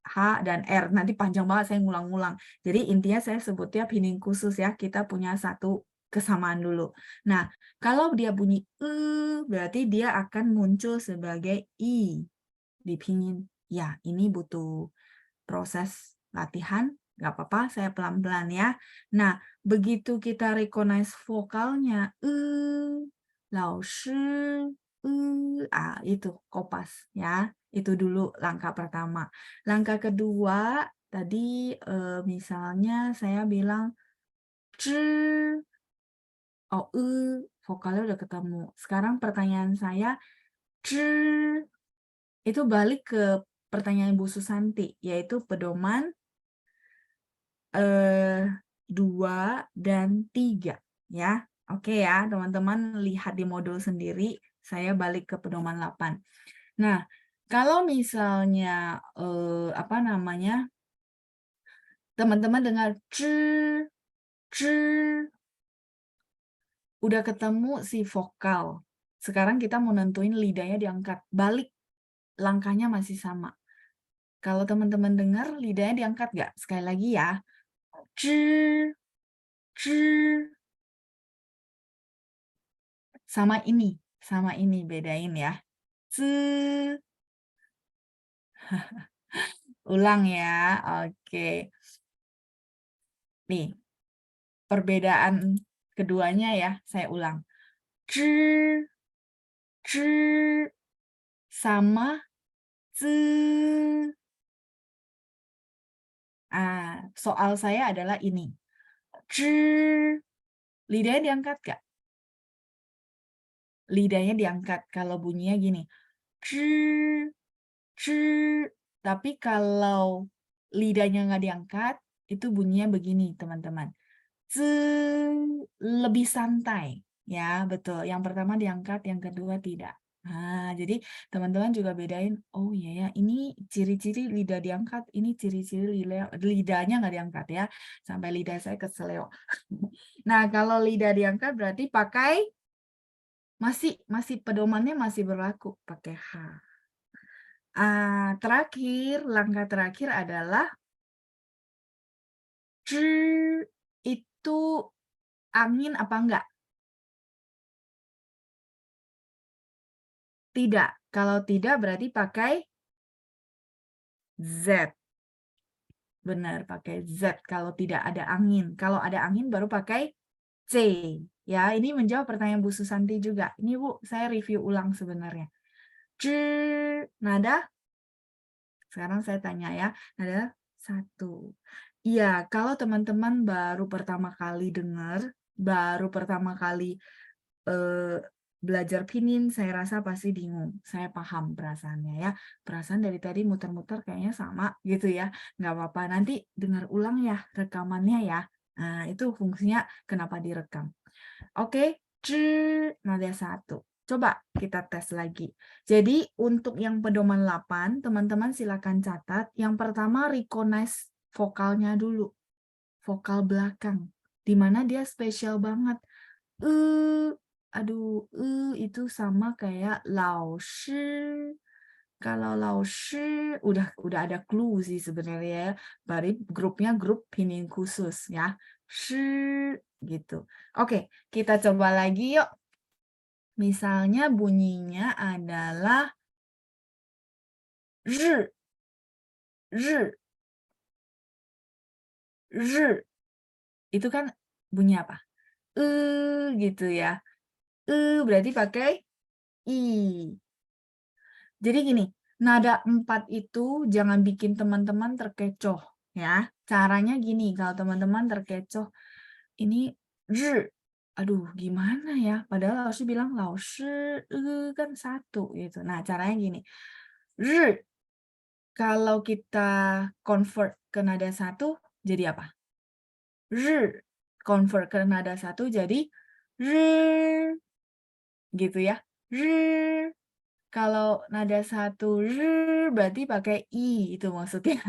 H, dan R. Nanti panjang banget saya ngulang-ngulang. Jadi intinya saya sebutnya pinyin khusus ya. Kita punya satu kesamaan dulu. Nah, kalau dia bunyi berarti dia akan muncul sebagai I di pinyin. Ya, ini butuh proses latihan. Nggak apa-apa, saya pelan-pelan ya. Nah, begitu kita recognize vokalnya, lao shi, itu kopas ya. Itu dulu langkah pertama. Langkah kedua, tadi misalnya saya bilang vokalnya udah ketemu. Sekarang pertanyaan saya, itu balik ke pertanyaan Bu Susanti, yaitu pedoman 2 dan 3 ya. Oke ya, teman-teman lihat di modul sendiri, saya balik ke pedoman 8. Nah, kalau misalnya teman-teman dengar udah ketemu si vokal. Sekarang kita mau nentuin lidahnya diangkat. Balik, langkahnya masih sama. Kalau teman-teman dengar lidahnya diangkat nggak? Sekali lagi ya. Sama ini bedain ya. Ulang ya. Oke. Nih, perbedaan keduanya ya, saya ulang. Sama soal saya adalah ini. Lidahnya diangkat nggak? Lidahnya diangkat kalau bunyinya gini. Tapi kalau lidahnya nggak diangkat, itu bunyinya begini, teman-teman. Lebih santai. Ya, betul. Yang pertama diangkat, yang kedua tidak. Nah, jadi teman-teman juga bedain, oh iya ya, ini ciri-ciri lidah diangkat, ini ciri-ciri lidahnya nggak diangkat ya. Sampai lidah saya keseleo. Nah, kalau lidah diangkat berarti pakai, masih pedomannya masih berlaku, pakai H. Terakhir, langkah terakhir adalah itu angin apa enggak? Tidak. Kalau tidak berarti pakai Z. Benar, pakai Z kalau tidak ada angin. Kalau ada angin baru pakai C. Ya, ini menjawab pertanyaan Bu Susanti juga. Ini Bu, saya review ulang sebenarnya. nada. Sekarang saya tanya ya, nada 1. Iya, kalau teman-teman baru pertama kali dengar, baru pertama kali belajar pinyin, saya rasa pasti bingung. Saya paham perasaannya ya. Perasaan dari tadi muter-muter kayaknya sama gitu ya. Nggak apa-apa, nanti dengar ulang ya rekamannya ya. Nah, itu fungsinya kenapa direkam. Oke, nada 1. Coba kita tes lagi. Jadi untuk yang pedoman 8, teman-teman silakan catat. Yang pertama recognize vokalnya dulu. Vokal belakang. Di mana dia spesial banget. Aduh, itu sama kayak lao shi. Kalau lao shi udah ada clue sih sebenarnya ya. Berarti grupnya grup pinyin khusus ya. Shi gitu. Oke, kita coba lagi yuk. Misalnya bunyinya adalah zhi, zhi, zhi. Itu kan bunyi apa? Gitu ya. Berarti pakai i. Jadi gini, nada 4 itu jangan bikin teman-teman terkecoh ya. Caranya gini, kalau teman-teman terkecoh, ini zhi. Aduh, gimana ya? Padahal laoshi bilang laoshi kan 1 gitu. Nah, caranya gini. Zhi. Kalau kita convert ke nada 1 jadi apa? Zhi. Convert ke nada 1 jadi zhi. Gitu ya. Zhi. Kalau nada 1 zhi berarti pakai i itu maksudnya.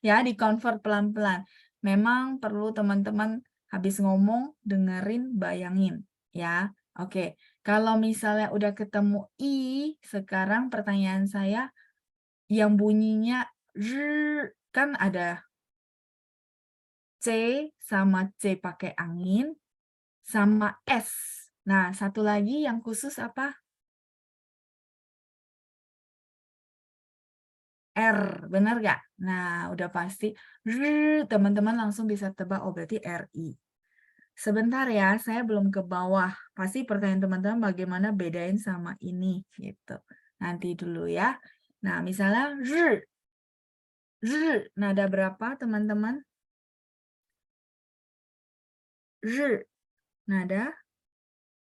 Ya, di-convert pelan-pelan. Memang perlu teman-teman habis ngomong dengerin, bayangin ya. Oke. Kalau misalnya udah ketemu i, sekarang pertanyaan saya yang bunyinya zhi kan ada C sama C pakai angin sama S. Nah, satu lagi yang khusus apa? R, benar nggak? Nah, udah pasti teman-teman langsung bisa tebak, oh berarti RI. Sebentar ya, saya belum ke bawah. Pasti pertanyaan teman-teman bagaimana bedain sama ini gitu. Nanti dulu ya. Nah, misalnya nada berapa teman-teman? Nada?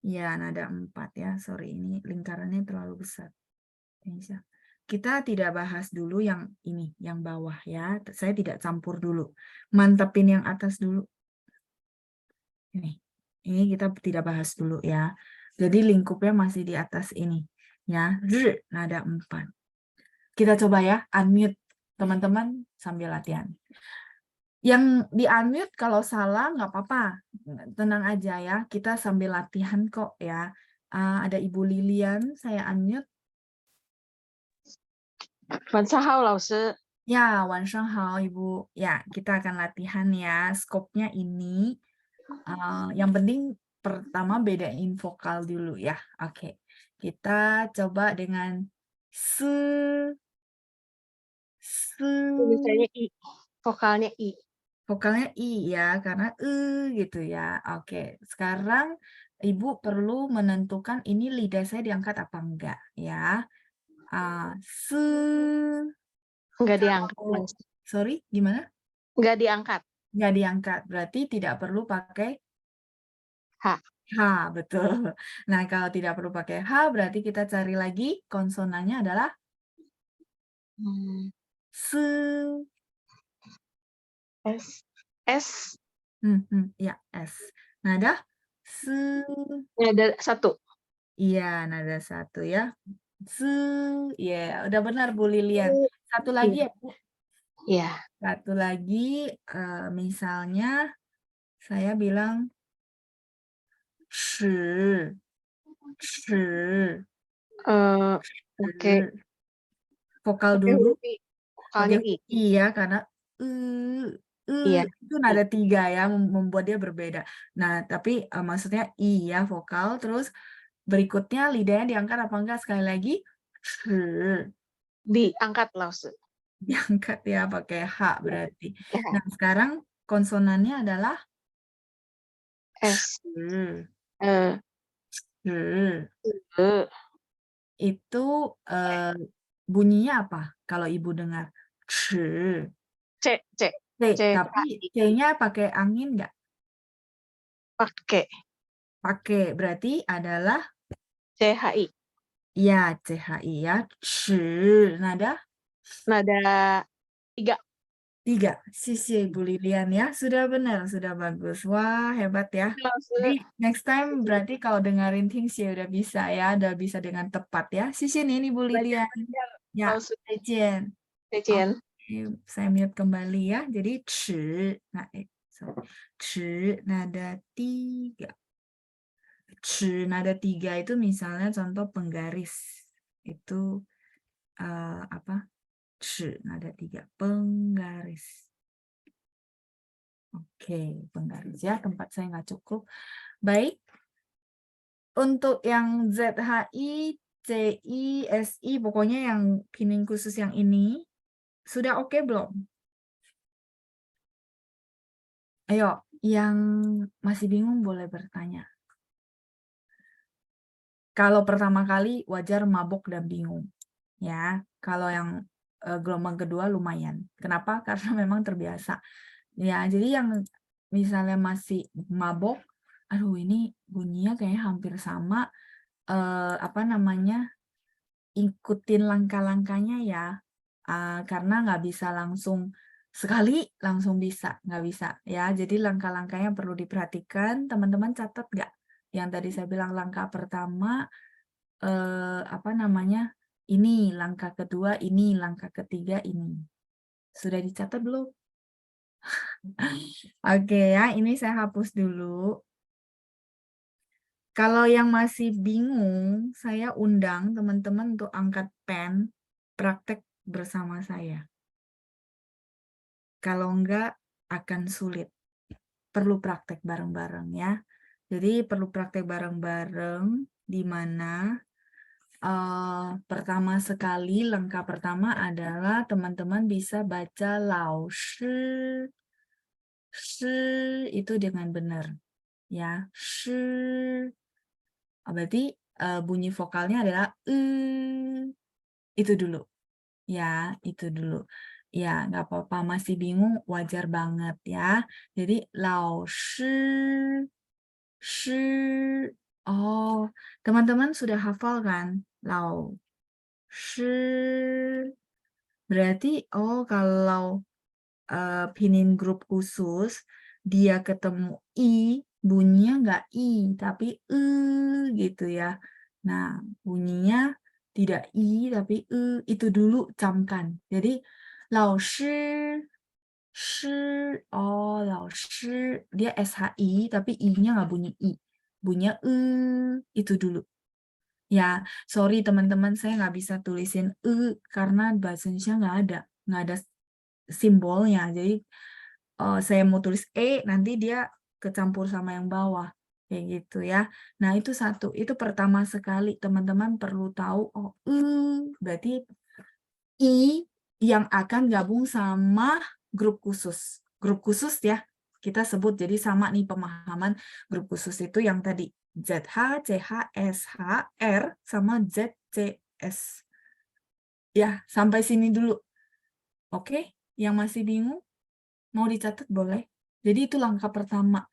Ya, nada 4 ya. Sorry, ini lingkarannya terlalu besar. Kita tidak bahas dulu yang ini, yang bawah ya. Saya tidak campur dulu. Mantepin yang atas dulu. Ini kita tidak bahas dulu ya. Jadi lingkupnya masih di atas ini. Ya, nada 4. Kita coba ya, unmute teman-teman sambil latihan. Yang di-unmute kalau salah nggak apa-apa. Tenang aja ya, kita sambil latihan kok ya. Ada Ibu Lilian, saya unmute. 晚上好，老师。 Ya, 晚上好 Ibu. Ya, kita akan latihan ya. Skopnya ini. Yang penting pertama bedain vokal dulu ya. Oke. Kita coba dengan Tulisannya i, vokalnya i. vokalnya i ya, karena gitu ya. Oke. Sekarang Ibu perlu menentukan ini lidah saya diangkat apa enggak ya. Enggak diangkat. Oh, sorry, gimana? Enggak diangkat. Nggak diangkat, berarti tidak perlu pakai H. H, betul. Nah, kalau tidak perlu pakai H, berarti kita cari lagi konsonannya adalah S. S. Ya, S. Nada S. Ada 1. Iya, nada 1 ya. S. Ya, udah benar Bu Lilian. Satu lagi ya, Bu. Iya. Satu lagi, misalnya saya bilang shi. Oke. Vokal dulu. Vokalnya i. Iya, karena Iya. itu nada 3 ya, membuat dia berbeda. Nah, tapi maksudnya i ya, vokal. Terus berikutnya lidahnya diangkat apa enggak? Sekali lagi, Diangkat, langsung. diangkat ya, pakai H berarti. Nah, sekarang konsonannya adalah S. sh. E. itu bunyinya apa kalau ibu dengar? Ch. C, C, C, C, tapi C-nya pakai angin nggak? pakai Pakai, berarti adalah CHI. ya CHI ya. Ch, nada Nada 3. 3. Sisi Ibu Lilian ya, sudah benar, sudah bagus. Wah, hebat ya. Jadi next time berarti kalau dengerin things ya udah bisa ya, udah bisa dengan tepat ya. Sisi ini Bu Lilian. Ya, Zaijian. Zaijian. Oke, saya mute kembali ya. Jadi nah, nada 3. Nada 3 itu misalnya contoh penggaris. Itu apa? Nada 3, penggaris. Oke, penggaris ya, tempat saya nggak cukup. Baik, untuk yang ZHI, CI, SI, pokoknya yang pining khusus yang ini, sudah oke belum? Ayo, yang masih bingung boleh bertanya. Kalau pertama kali wajar mabok dan bingung. Ya, kalau yang gelombang kedua lumayan. Kenapa? Karena memang terbiasa. Ya, jadi yang misalnya masih mabok, aduh ini bunyinya kayaknya hampir sama, apa namanya, ikutin langkah-langkahnya ya, karena nggak bisa langsung sekali langsung bisa, nggak bisa ya. Jadi langkah-langkahnya perlu diperhatikan, teman-teman catat nggak? Yang tadi saya bilang langkah pertama, apa namanya, ini, langkah kedua ini, langkah ketiga ini. Sudah dicatat belum? Oke ya, ini saya hapus dulu. Kalau yang masih bingung, saya undang teman-teman untuk angkat pen, praktek bersama saya. Kalau enggak, akan sulit. Perlu praktek bareng-bareng ya. Jadi perlu praktek bareng-bareng, di mana pertama sekali, langkah pertama adalah teman-teman bisa baca lao shi. Shi itu dengan benar. Ya, shi. Berarti bunyi vokalnya adalah itu dulu. Ya, itu dulu. Ya, nggak apa-apa, masih bingung, wajar banget ya. Jadi, lao shi, shi. Oh, teman-teman sudah hafal kan? Lao shi. Berarti, oh kalau pinyin grup khusus, dia ketemu I, bunyinya nggak I, tapi gitu ya. Nah, bunyinya tidak I, tapi itu dulu camkan. Jadi, lao shi, shi, oh lao shi, dia SHI, tapi I-nya nggak bunyi I. Bunyinya itu dulu. Ya, sorry teman-teman, saya nggak bisa tulisin karena bahasa Indonesia nggak ada simbolnya. Jadi saya mau tulis nanti dia kecampur sama yang bawah kayak gitu ya. Nah itu satu, itu pertama sekali teman-teman perlu tahu. Oh berarti I yang akan gabung sama grup khusus. Grup khusus ya kita sebut, jadi sama nih pemahaman grup khusus itu yang tadi ZH, CH, SH, R sama ZCS. Ya sampai sini dulu. Oke, yang masih bingung mau dicatat boleh. Jadi itu langkah pertama.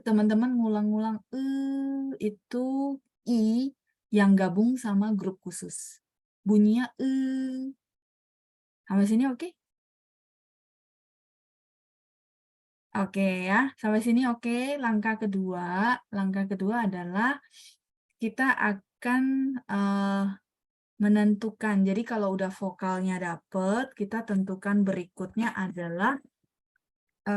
Teman-teman ngulang-ngulang itu I yang gabung sama grup khusus. Bunyinya sampai sini oke? Oke ya, sampai sini oke. Langkah kedua adalah kita akan menentukan. Jadi kalau udah vokalnya dapet, kita tentukan berikutnya adalah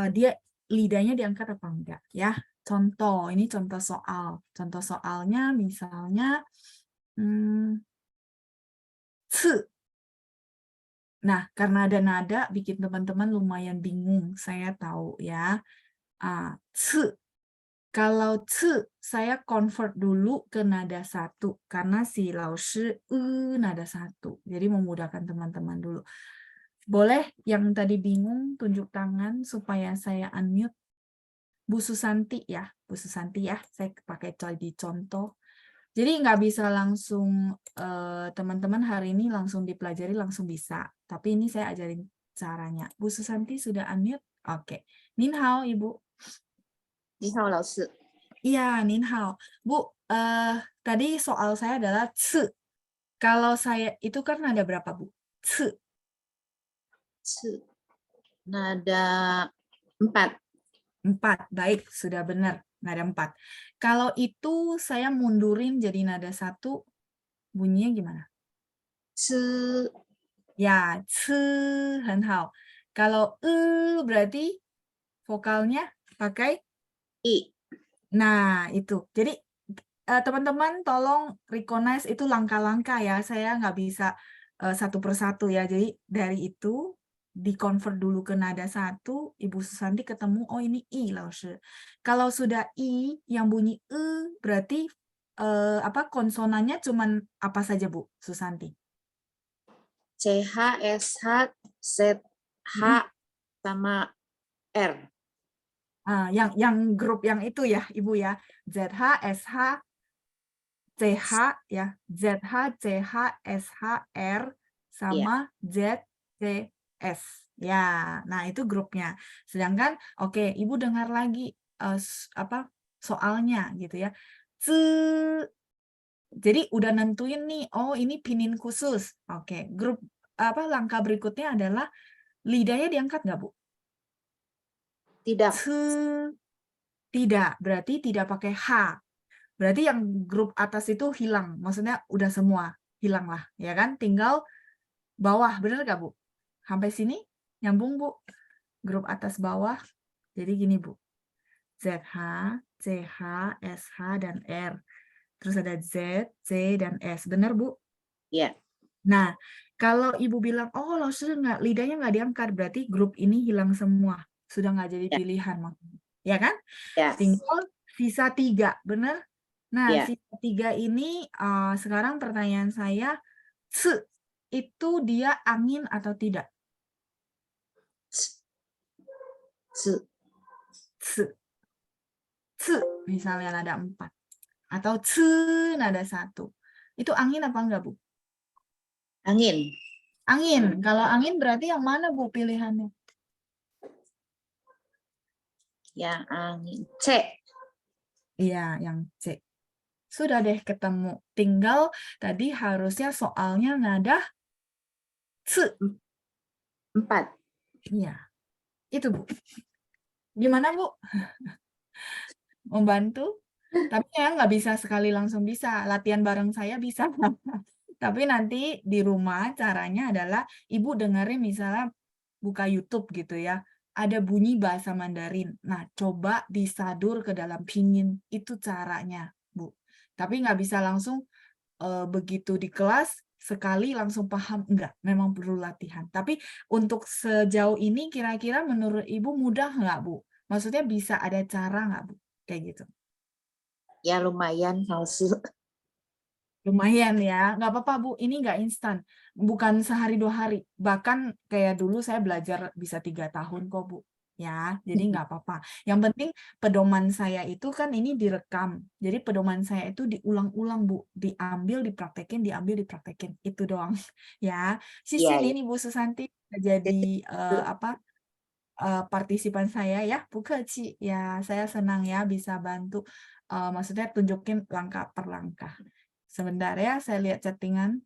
dia lidahnya diangkat apa enggak ya. Contoh, ini contoh soal. Contoh soalnya misalnya ce. Nah, karena ada nada bikin teman-teman lumayan bingung, saya tahu ya. Ce. Kalau ce, saya convert dulu ke nada 1 karena si lao shi nada 1. Jadi memudahkan teman-teman dulu. Boleh yang tadi bingung tunjuk tangan supaya saya unmute. Bu Susanti ya, Bu Susanti ya. Saya pakai di contoh. Jadi nggak bisa langsung teman-teman hari ini langsung dipelajari langsung bisa. Tapi ini saya ajarin caranya. Bu Susanti sudah unmute? Oke. Nin hao, Ibu. 你好，老师。 Iya, Nin hao. Bu, tadi soal saya adalah ce. Kalau saya itu kan ada berapa, Bu? Ce. 是 nada 4. 4. Baik, sudah benar. Nada 4. Kalau itu saya mundurin jadi nada 1, bunyinya gimana? 吃 Ya, ce, 很好. Kalau berarti vokalnya pakai 一 nah itu. Jadi teman-teman tolong recognize itu langkah-langkah ya. Saya nggak bisa satu persatu ya. Jadi dari itu di-convert dulu ke nada 1, Ibu Susanti ketemu, oh ini I, Laoshi. Kalau sudah I yang bunyi berarti konsonannya cuman apa saja, Bu Susanti? CH, SH, ZH, sama R. Yang grup yang itu ya, Ibu ya. ZH, SH, CH ya. ZH, CH, SH, R sama Z, C, S. Ya, nah itu grupnya. Sedangkan oke, Ibu dengar lagi soalnya gitu ya. Jadi udah nentuin nih, oh ini pinin khusus. Oke, grup langkah berikutnya adalah lidahnya diangkat nggak, Bu? Tidak. Tidak, berarti tidak pakai H. Berarti yang grup atas itu hilang, maksudnya udah semua hilang lah, ya kan? Tinggal bawah, bener nggak, Bu? Sampai sini nyambung, Bu? Grup atas bawah, jadi gini, Bu. ZH, CH, SH, dan R. Terus ada Z, C, dan S. Benar, Bu? Ya. Nah, kalau Ibu bilang, oh lidahnya nggak diangkat, berarti grup ini hilang semua. Sudah nggak jadi pilihan. Ya kan? Ya. Tinggal sisa 3, benar? Nah, Ya. sisa 3 ini, sekarang pertanyaan saya, ce, itu dia angin atau tidak? Ce. Ce. Ce, misalnya nada 4. Atau ce nada 1. Itu angin apa enggak, Bu? Angin. Angin. Kalau angin berarti yang mana, Bu, pilihannya? Yang angin. C. Iya, yang C. Sudah deh ketemu. Tinggal tadi harusnya soalnya nada ce. 4. Iya. Itu, Bu. Gimana, Bu? Membantu? Tapi ya nggak bisa sekali langsung bisa. Latihan bareng saya bisa. Tapi nanti di rumah caranya adalah Ibu dengerin misalnya buka YouTube gitu ya. Ada bunyi bahasa Mandarin. Nah, coba disadur ke dalam pinyin. Itu caranya, Bu. Tapi nggak bisa langsung begitu di kelas sekali langsung paham. Enggak, memang perlu latihan. Tapi untuk sejauh ini kira-kira menurut Ibu mudah nggak, Bu? Maksudnya bisa ada cara nggak, Bu? Kayak gitu. Ya lumayan, Laoshi. Lumayan ya, nggak apa-apa, Bu. Ini nggak instan. Bukan sehari 2 hari. Bahkan kayak dulu saya belajar bisa 3 tahun kok, Bu. Ya, jadi nggak apa-apa. Yang penting pedoman saya itu kan ini direkam. Jadi pedoman saya itu diulang-ulang, Bu. Diambil, dipraktekin, diambil, dipraktekin. Itu doang. Ya, Iya, ini Bu Susanti jadi partisipan saya ya, Bu Keci. Ya, saya senang ya bisa bantu. Maksudnya tunjukin langkah per langkah. Sebentar ya, saya lihat chattingan.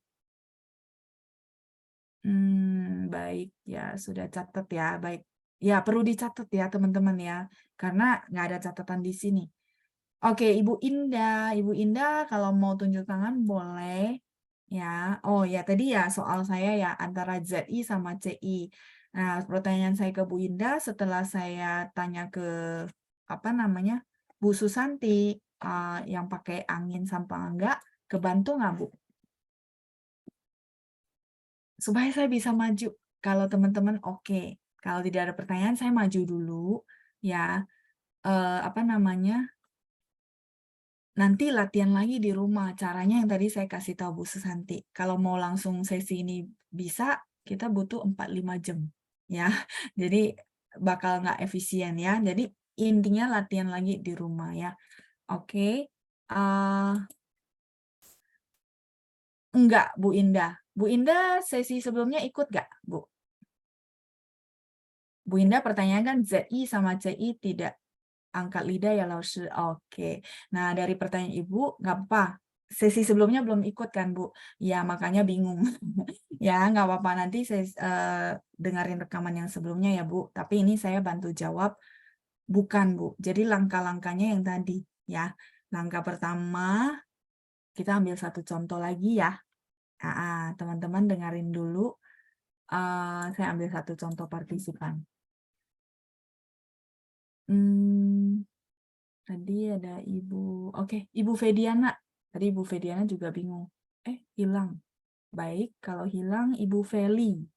Baik, ya sudah catat ya, baik. Ya, perlu dicatat ya teman-teman ya, karena nggak ada catatan di sini. Oke, Ibu Indah kalau mau tunjuk tangan boleh. Ya, oh ya tadi ya soal saya ya antara ZI sama CI. Nah, pertanyaan saya ke Bu Indah setelah saya tanya ke Bu Susanti yang pakai angin sampai enggak, kebantu nggak, Bu? Supaya saya bisa maju. Kalau teman-teman oke. Kalau tidak ada pertanyaan, saya maju dulu. Ya, nanti latihan lagi di rumah. Caranya yang tadi saya kasih tahu Bu Susanti. Kalau mau langsung sesi ini bisa, kita butuh 4-5 jam. Ya, jadi bakal nggak efisien ya. Jadi intinya latihan lagi di rumah ya. Oke. Enggak, Bu Indah. Bu Indah sesi sebelumnya ikut nggak, Bu? Bu Indah pertanyaan kan ZI sama CI tidak angkat lidah ya, Laoshi. Oke. Nah, dari pertanyaan Ibu, nggak apa. Sesi sebelumnya belum ikut kan, Bu? Ya, makanya bingung. Ya, nggak apa-apa. Nanti saya dengerin rekaman yang sebelumnya ya, Bu. Tapi ini saya bantu jawab. Bukan, Bu. Jadi langkah-langkahnya yang tadi. Ya, langkah pertama, kita ambil satu contoh lagi ya. Teman-teman dengerin dulu. Saya ambil satu contoh partisipan. Tadi ada Ibu. Oke, Ibu Fediana. Tadi Ibu Fediana juga bingung. Hilang. Baik, kalau hilang Ibu Feli.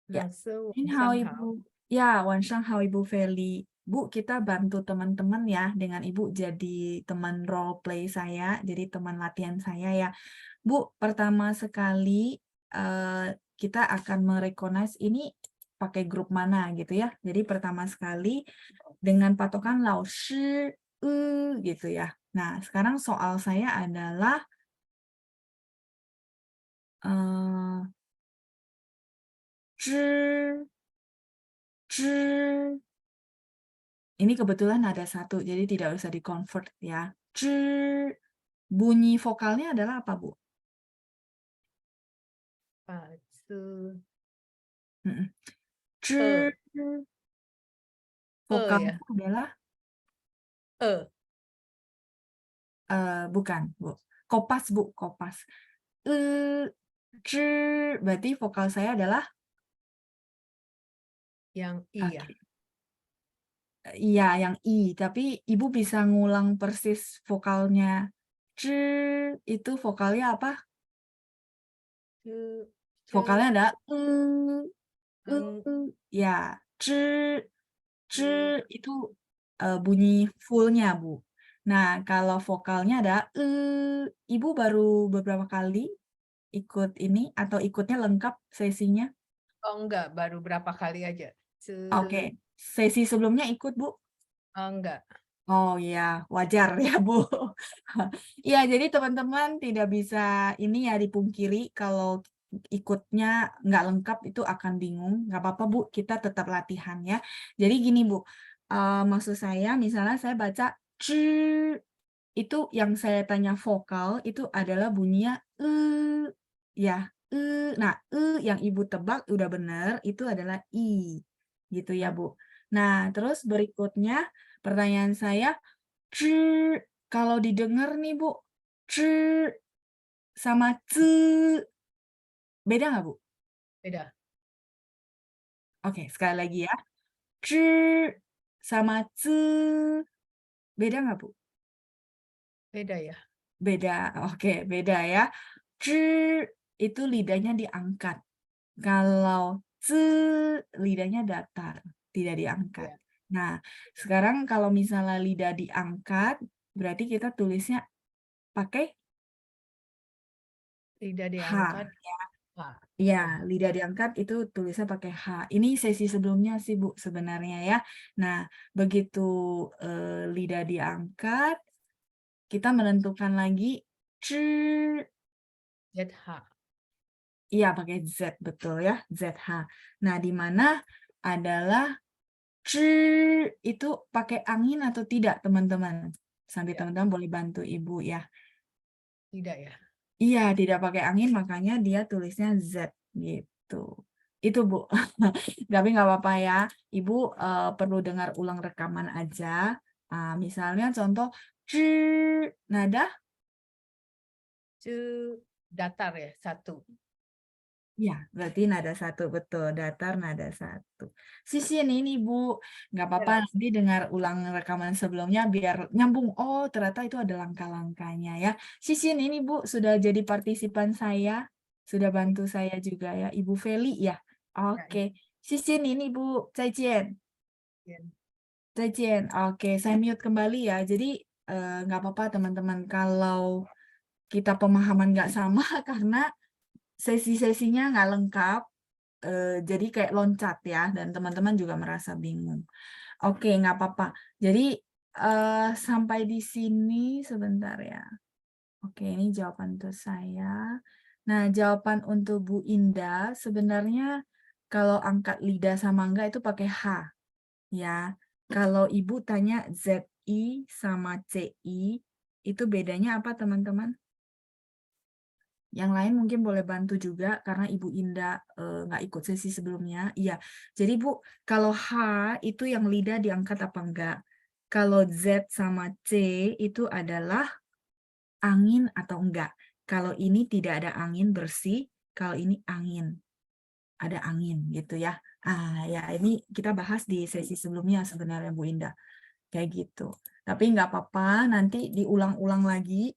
Ya. 老师，晚 Hao 上好。 Ibu. Ya, Hao Ibu Feli. Bu, kita bantu teman-teman ya dengan Ibu jadi teman role play saya, jadi teman latihan saya ya. Bu, pertama sekali kita akan merecognize ini pakai grup mana gitu ya. Jadi pertama sekali dengan patokan lao shi gitu ya. Nah, sekarang soal saya adalah ini kebetulan ada satu, jadi tidak usah di-convert ya. Bunyi vokalnya adalah apa, Bu? 是 Vokalnya ya. adalah bukan, Bu. Kopas, Bu, kopas. Berarti vokal saya adalah yang I ya. Oke. Iya, yang I. Tapi Ibu bisa ngulang persis vokalnya. Itu vokalnya apa? Vokalnya ada ya. Itu bunyi fullnya, Bu. Nah, kalau vokalnya ada Ibu baru beberapa kali ikut ini atau ikutnya lengkap sesinya? Oh enggak, baru berapa kali aja. Oke. Sesi sebelumnya ikut, Bu? Oh enggak. Oh ya, wajar ya, Bu. Iya, jadi teman-teman tidak bisa ini ya dipungkiri kalau ikutnya nggak lengkap itu akan bingung. Nggak apa-apa, Bu, kita tetap latihan ya. Jadi gini, Bu, maksud saya misalnya saya baca itu yang saya tanya vokal itu adalah bunyinya ya. Nah, yang Ibu tebak udah benar itu adalah I. Gitu ya, Bu. Nah, terus berikutnya pertanyaan saya, kalau didengar nih, Bu, sama beda nggak, Bu? Beda. Oke, sekali lagi ya. Sama beda nggak, Bu? Beda ya. Beda, oke, beda ya. Itu lidahnya diangkat. Kalau lidahnya datar, tidak diangkat. Ya. Nah, sekarang kalau misalnya lidah diangkat, berarti kita tulisnya pakai Lidah H. diangkat. Ya, lidah diangkat itu tulisnya pakai H. Ini sesi sebelumnya sih, Bu, sebenarnya ya. Nah, begitu lidah diangkat, kita menentukan lagi ZH. iya, pakai Z, betul ya, ZH. Nah, di mana adalah itu pakai angin atau tidak, teman-teman? Sampai teman-teman boleh bantu Ibu ya. Tidak ya. Iya, tidak pakai angin, makanya dia tulisnya Z gitu. Itu, Bu. Tapi nggak apa-apa ya. Ibu perlu dengar ulang rekaman aja. Misalnya contoh, nada. Datar ya, satu. Ya, berarti nada satu, betul. Datar nada satu. Sisin ini, Bu. Nggak apa-apa, nanti dengar ulang rekaman sebelumnya biar nyambung. Oh, ternyata itu ada langkah-langkahnya ya. Sisin ini, Bu, sudah jadi partisipan saya. Sudah bantu saya juga ya. Ibu Feli ya. Oke. Sisin ini, Bu. Zaijian. Zaijian. Oke, saya mute kembali ya. Jadi, nggak apa-apa, teman-teman. Kalau kita pemahaman nggak sama karena sesi-sesinya nggak lengkap, jadi kayak loncat ya, dan teman-teman juga merasa bingung. Oke, nggak apa-apa. Jadi sampai di sini sebentar ya. Oke, ini jawaban untuk saya. Nah, jawaban untuk Bu Indah sebenarnya kalau angkat lidah sama enggak itu pakai H ya. Kalau Ibu tanya ZI sama CI itu bedanya apa teman-teman? Yang lain mungkin boleh bantu juga karena Ibu Indah nggak ikut sesi sebelumnya. Iya, jadi Bu, kalau H itu yang lidah diangkat apa enggak? Kalau Z sama C itu adalah angin atau enggak. Kalau ini tidak ada angin bersih, kalau ini angin. Ada angin gitu ya. Ya ini kita bahas di sesi sebelumnya sebenarnya Bu Indah. Kayak gitu. Tapi nggak apa-apa, nanti diulang-ulang lagi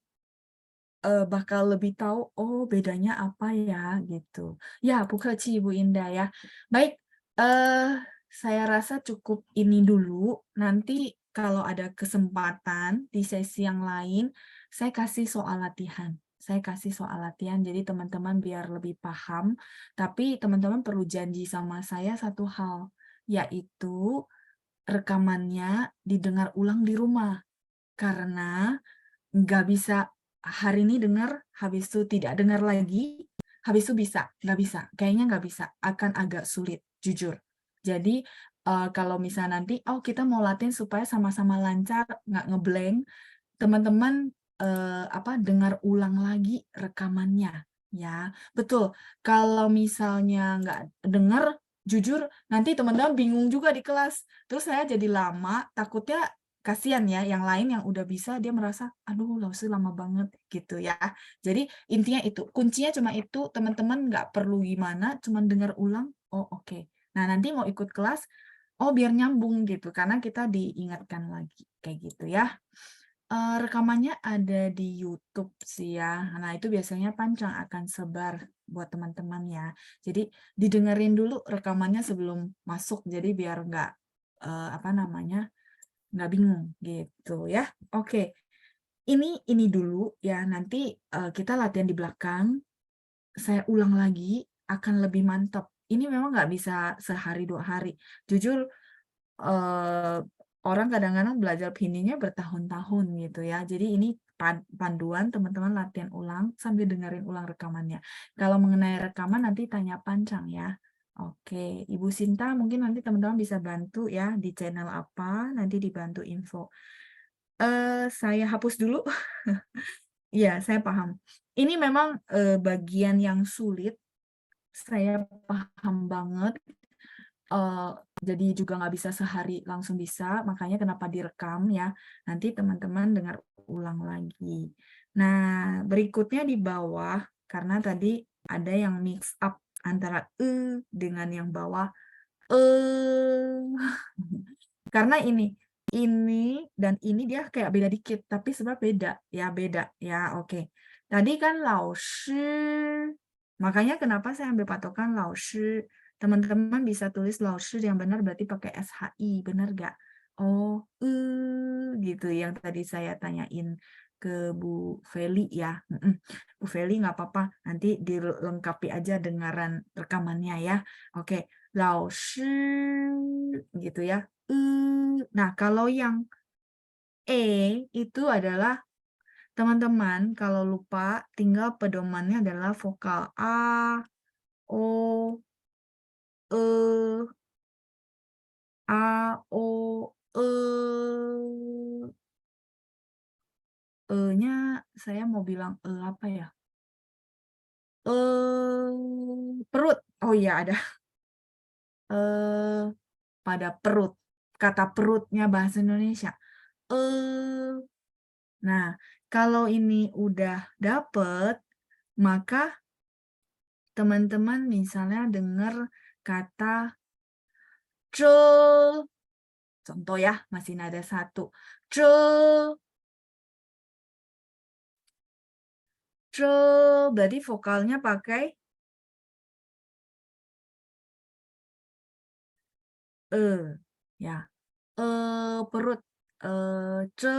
bakal lebih tahu oh bedanya apa ya gitu. Ya, Bu Keci, Bu Indah ya. Baik, saya rasa cukup ini dulu. Nanti kalau ada kesempatan di sesi yang lain, saya kasih soal latihan. Saya kasih soal latihan, jadi teman-teman biar lebih paham. Tapi teman-teman perlu janji sama saya satu hal, yaitu rekamannya didengar ulang di rumah. Karena nggak bisa hari ini dengar, habis itu tidak dengar lagi, habis itu bisa, nggak bisa. Kayaknya nggak bisa, akan agak sulit, jujur. Jadi kalau misalnya nanti, oh kita mau latihan supaya sama-sama lancar, nggak ngeblank, teman-teman dengar ulang lagi rekamannya. Ya, betul. Kalau misalnya nggak dengar, jujur nanti teman-teman bingung juga di kelas. Terus saya jadi lama, takutnya kasihan ya, yang lain yang udah bisa dia merasa, aduh Lausu lama banget gitu ya. Jadi intinya itu, kuncinya cuma itu, teman-teman nggak perlu gimana, cuma dengar ulang, oh oke. Nah nanti mau ikut kelas, oh biar nyambung gitu, karena kita diingatkan lagi, kayak gitu ya. Rekamannya ada di YouTube sih ya. Nah, itu biasanya Pancang akan sebar buat teman-teman ya. Jadi didengerin dulu rekamannya sebelum masuk, jadi biar nggak nggak bingung gitu ya. Oke, ini dulu ya. Nanti kita latihan di belakang. Saya ulang lagi akan lebih mantap. Ini memang nggak bisa sehari 2 hari. Jujur orang kadang-kadang belajar pinyinya bertahun-tahun gitu ya. Jadi ini panduan teman-teman latihan ulang sambil dengerin ulang rekamannya. Kalau mengenai rekaman nanti tanya Pancang ya. Oke, Ibu Sinta mungkin nanti teman-teman bisa bantu ya di channel apa, nanti dibantu info. Saya hapus dulu. Iya, saya paham. Ini memang bagian yang sulit. Saya paham banget. Jadi juga nggak bisa sehari langsung bisa, makanya kenapa direkam ya. Nanti teman-teman dengar ulang lagi. Nah, berikutnya di bawah, karena tadi ada yang mix up antara dengan yang bawah. Karena ini dan ini dia kayak beda dikit, tapi sebenarnya beda ya, oke. Tadi kan Laoshi, makanya kenapa saya ambil patokan Laoshi. Teman-teman bisa tulis Laoshi yang benar berarti pakai SHI, benar nggak? Oh, gitu yang tadi saya tanyain ke Bu Feli ya. Bu Feli nggak apa-apa, nanti dilengkapi aja dengaran rekamannya ya. Oke, Laoshi gitu ya. Nah, kalau yang itu adalah teman-teman kalau lupa tinggal pedomannya adalah vokal A, O, E, A, O, E. E-nya saya mau bilang apa ya? Perut. Oh iya ada. Pada perut. Kata perutnya bahasa Indonesia. Nah, kalau ini udah dapet, maka teman-teman misalnya dengar kata ce. Contoh ya, masih nada 1. Ce. Ce, berarti vokalnya pakai ya. Perut. Ce.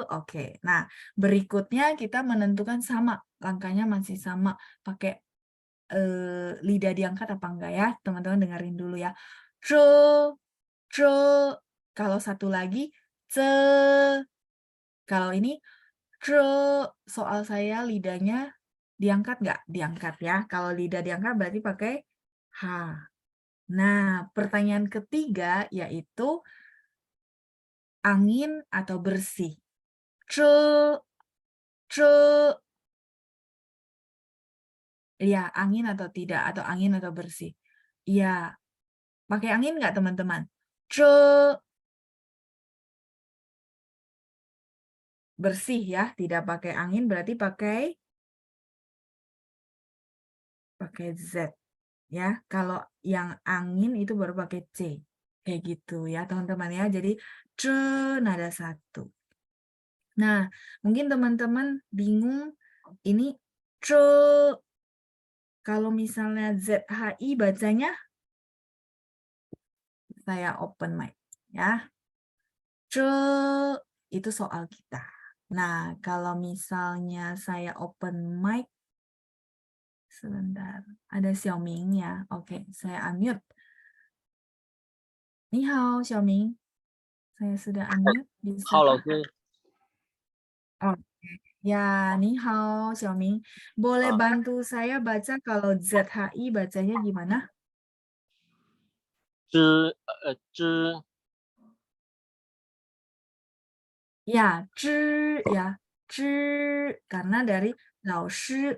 Oke. Nah, berikutnya kita menentukan sama, langkahnya masih sama, pakai lidah diangkat apa enggak ya? Teman-teman dengerin dulu ya. C. Kalau satu lagi, ce. Kalau ini, ce. Soal saya lidahnya diangkat nggak? Diangkat ya. Kalau lidah diangkat berarti pakai H. Nah, pertanyaan ketiga yaitu angin atau bersih. Ce. Iya, angin atau tidak, atau angin atau bersih. Iya. Pakai angin nggak, teman-teman? Ce. Bersih ya, tidak pakai angin berarti pakai Z ya. Kalau yang angin itu baru pakai C. Kayak gitu ya, teman-teman ya. Jadi ce nada satu. Nah, mungkin teman-teman bingung ini ce. Kalau misalnya ZHI bacanya, saya open mic ya. Ce itu soal kita. Nah, kalau misalnya saya open mic, sebentar, ada Xiaoming ya. Oke, saya unmute. Ni hao, Xiaoming. Saya sudah unmute. Bisa. 浩老师， Oke. Ya, ni hao, Xiaoming. Boleh Ah. bantu saya baca kalau ZHI bacanya gimana? 知 Ya, ya, karena dari lao shi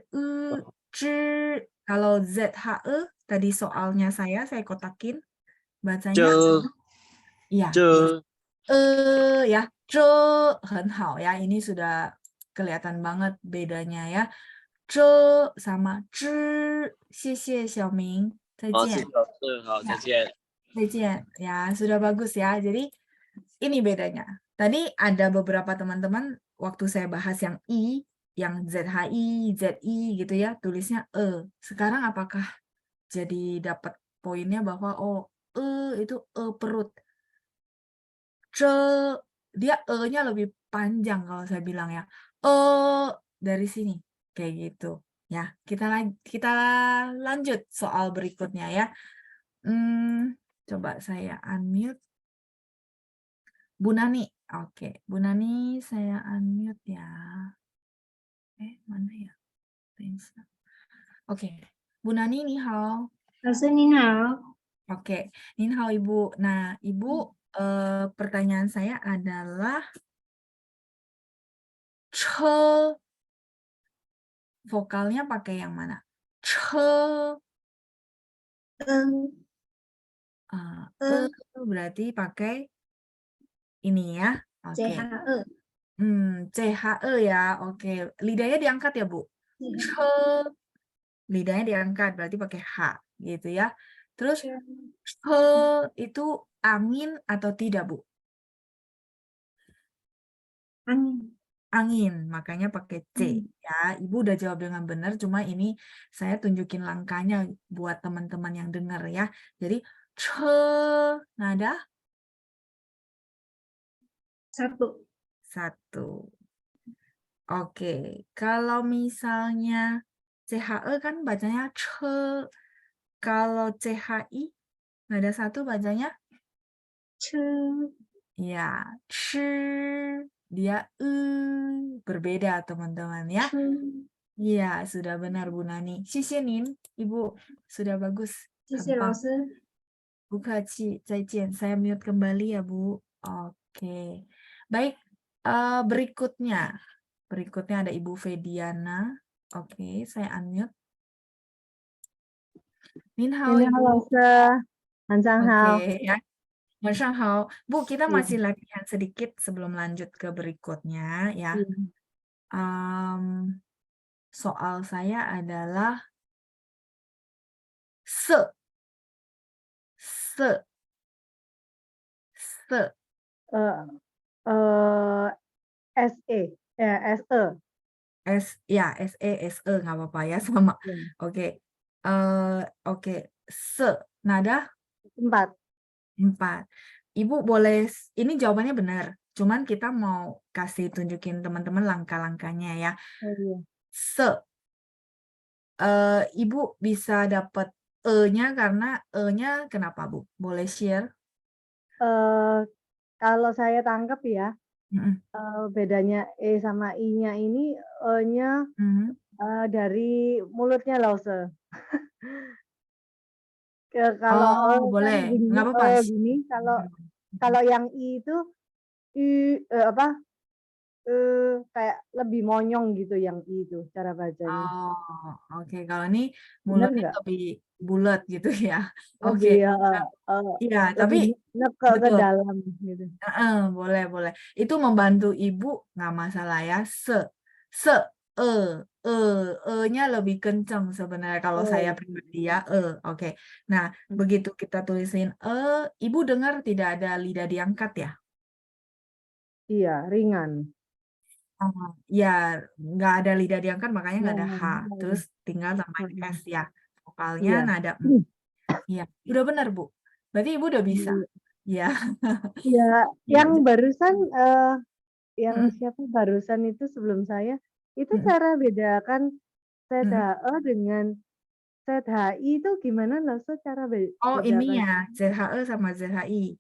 kalau ZHE tadi soalnya saya kotakin bacanya 这 ya, 这 ya, 很好 ya, ini sudah kelihatan banget bedanya ya. sama 谢谢小明，再好，谢见。谢老师，好，再见。 再见. Ya, sudah bagus ya. Jadi ini bedanya. Tadi ada beberapa teman-teman waktu saya bahas yang I, yang ZHI, ZI gitu ya, tulisnya E. Sekarang apakah jadi dapat poinnya bahwa oh, itu perut. Dia E-nya lebih panjang kalau saya bilang ya. Dari sini kayak gitu. Ya, kita lanjut soal berikutnya ya. Coba saya unmute. Bu Nani, oke. Bu Nani, saya unmute ya. Mana ya? Oke. Bu Nani, ni hao. 老师您好， Oke, ni hao Ibu. Nah, Ibu, pertanyaan saya adalah che. Vokalnya pakai yang mana? Che. Berarti pakai ini ya. Oke. JHE CHE ya. Oke. Lidahnya diangkat ya, Bu? Che. Lidahnya diangkat berarti pakai H gitu ya. Terus che itu angin atau tidak, Bu? angin. Angin, makanya pakai C ya. Ibu udah jawab dengan benar, cuma ini saya tunjukin langkahnya buat teman-teman yang dengar ya. Jadi che nada 1. Oke, kalau misalnya CHE kan bacanya che. Kalau CHI nada 1 bacanya Che. ya, chi. Dia berbeda teman-teman ya. Iya, sudah benar Bu Nani. Nin, Ibu, sudah bagus. 谢谢老师。 Bukaci, zaijian. Saya mute kembali ya, Bu. Oke. Baik, berikutnya. Berikutnya ada Ibu Fediana. Oke, saya unmute. Nin hao, Ibu. 老师，晚上好。 Oke, ya. Hao. Bu, kita masih latihan sedikit sebelum lanjut ke berikutnya ya. Soal saya adalah se. SE, SE. Ya, SE nggak apa-apa ya sama. Oke. Oke, se nada 4. 4. Ibu boleh, ini jawabannya benar. Cuman kita mau kasih tunjukin teman-teman langkah-langkahnya ya. Se. Ibu bisa dapat E-nya karena E-nya kenapa, Bu? Boleh share? Kalau saya tangkap ya, Mhm. bedanya E sama I-nya ini, E-nya Mhm. dari mulutnya Lause. Kalau E Oh, kan boleh. bunyinya Nggak apa-apa. gini, kalau Mhm. yang I itu apa, kayak lebih monyong gitu yang I itu cara bacanya. Oh, oke. Kalau ini Bener mulutnya nggak? lebih bulat gitu ya. Oke. Lebih heeh, Iya, tapi lebih nek ke betul. dalam gitu. Heeh, boleh, boleh. Itu membantu ibu nggak masalah ya. Se, e, e, e-nya lebih kenceng sebenarnya kalau saya Oh, pribadi ya. Oke. Nah, begitu kita tulisin ibu dengar tidak ada lidah diangkat ya? iya ringan. Oh, ya, nggak ada lidah diangkat makanya nggak ada H. Terus Heeh, tinggal tambahin heeh. S ya. Vokalnya Iya. nada Iya, udah benar, Bu. Berarti ibu udah bisa. Ya. Iya, Iya. yang barusan, yang Mm, siapa barusan itu sebelum saya, itu mm, cara bedakan mm. ZHE dengan ZHI itu gimana loh, So, cara Oh, ini bedakan? ya, ZHE sama ZHI.